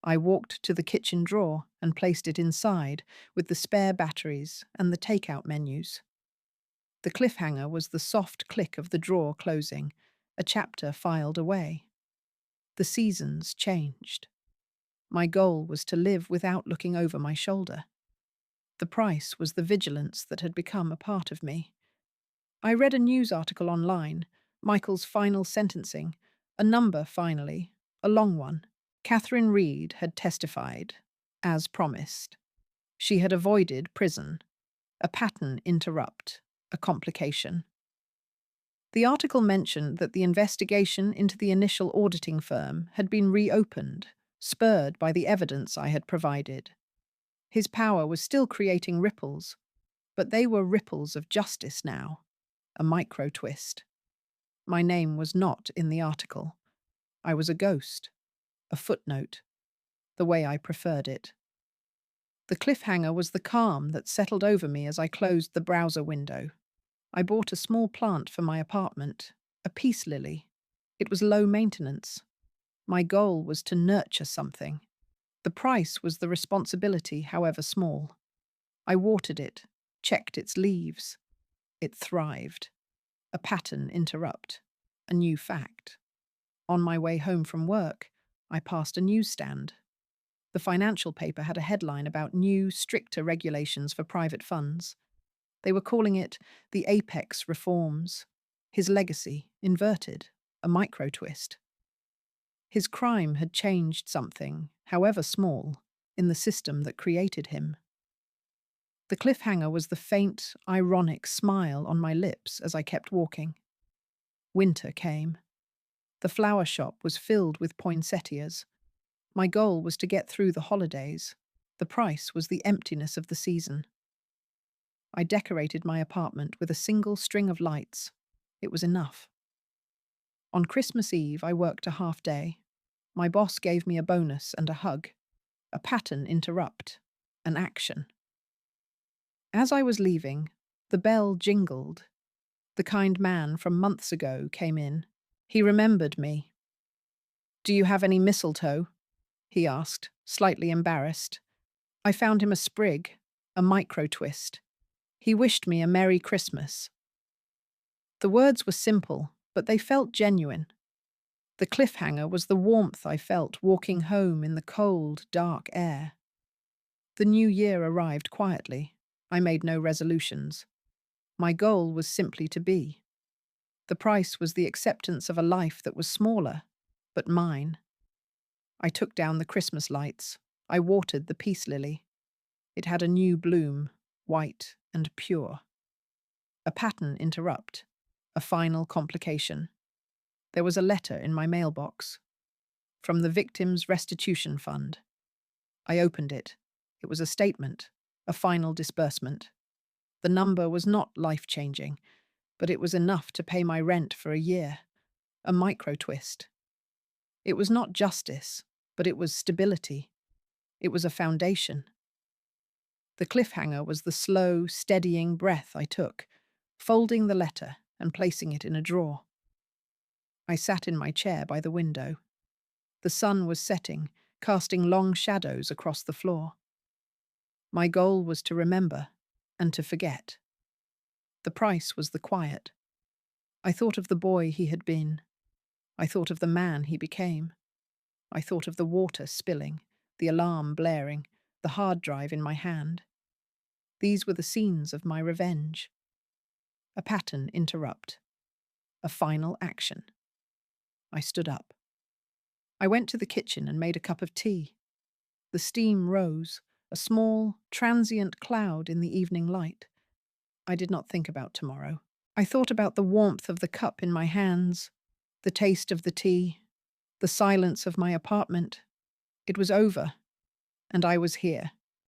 I walked to the kitchen drawer and placed it inside, with the spare batteries and the takeout menus. The cliffhanger was the soft click of the drawer closing, a chapter filed away. The seasons changed. My goal was to live without looking over my shoulder. The price was the vigilance that had become a part of me. I read a news article online, Michael's final sentencing, a number finally, a long one. Catherine Reed had testified, as promised. She had avoided prison. A pattern interrupt, a complication. The article mentioned that the investigation into the initial auditing firm had been reopened, spurred by the evidence I had provided. His power was still creating ripples, but they were ripples of justice now, a micro twist. My name was not in the article. I was a ghost, a footnote, the way I preferred it. The cliffhanger was the calm that settled over me as I closed the browser window. I bought a small plant for my apartment, a peace lily. It was low maintenance. My goal was to nurture something. The price was the responsibility, however small. I watered it, checked its leaves. It thrived. A pattern interrupt. A new fact. On my way home from work, I passed a newsstand. The financial paper had a headline about new, stricter regulations for private funds. They were calling it the Apex Reforms. His legacy, inverted, a micro twist. His crime had changed something, however small, in the system that created him. The cliffhanger was the faint, ironic smile on my lips as I kept walking. Winter came. The flower shop was filled with poinsettias. My goal was to get through the holidays. The price was the emptiness of the season. I decorated my apartment with a single string of lights. It was enough. On Christmas Eve, I worked a half day. My boss gave me a bonus and a hug. A pattern interrupt. An action. As I was leaving, the bell jingled. The kind man from months ago came in. He remembered me. "Do you have any mistletoe?" he asked, slightly embarrassed. I found him a sprig, a micro twist. He wished me a Merry Christmas. The words were simple, but they felt genuine. The cliffhanger was the warmth I felt walking home in the cold, dark air. The new year arrived quietly. I made no resolutions. My goal was simply to be. The price was the acceptance of a life that was smaller, but mine. I took down the Christmas lights. I watered the peace lily. It had a new bloom, white and pure. A pattern interrupt. A final complication. There was a letter in my mailbox. From the Victims' Restitution Fund. I opened it. It was a statement. A final disbursement. The number was not life-changing, but it was enough to pay my rent for a year. A micro twist. It was not justice, but it was stability. It was a foundation. The cliffhanger was the slow, steadying breath I took, folding the letter and placing it in a drawer. I sat in my chair by the window. The sun was setting, casting long shadows across the floor. My goal was to remember and to forget. The price was the quiet. I thought of the boy he had been. I thought of the man he became. I thought of the water spilling, the alarm blaring, the hard drive in my hand. These were the scenes of my revenge. A pattern interrupt. A final action. I stood up. I went to the kitchen and made a cup of tea. The steam rose, a small, transient cloud in the evening light. I did not think about tomorrow. I thought about the warmth of the cup in my hands, the taste of the tea, the silence of my apartment. It was over, and I was here.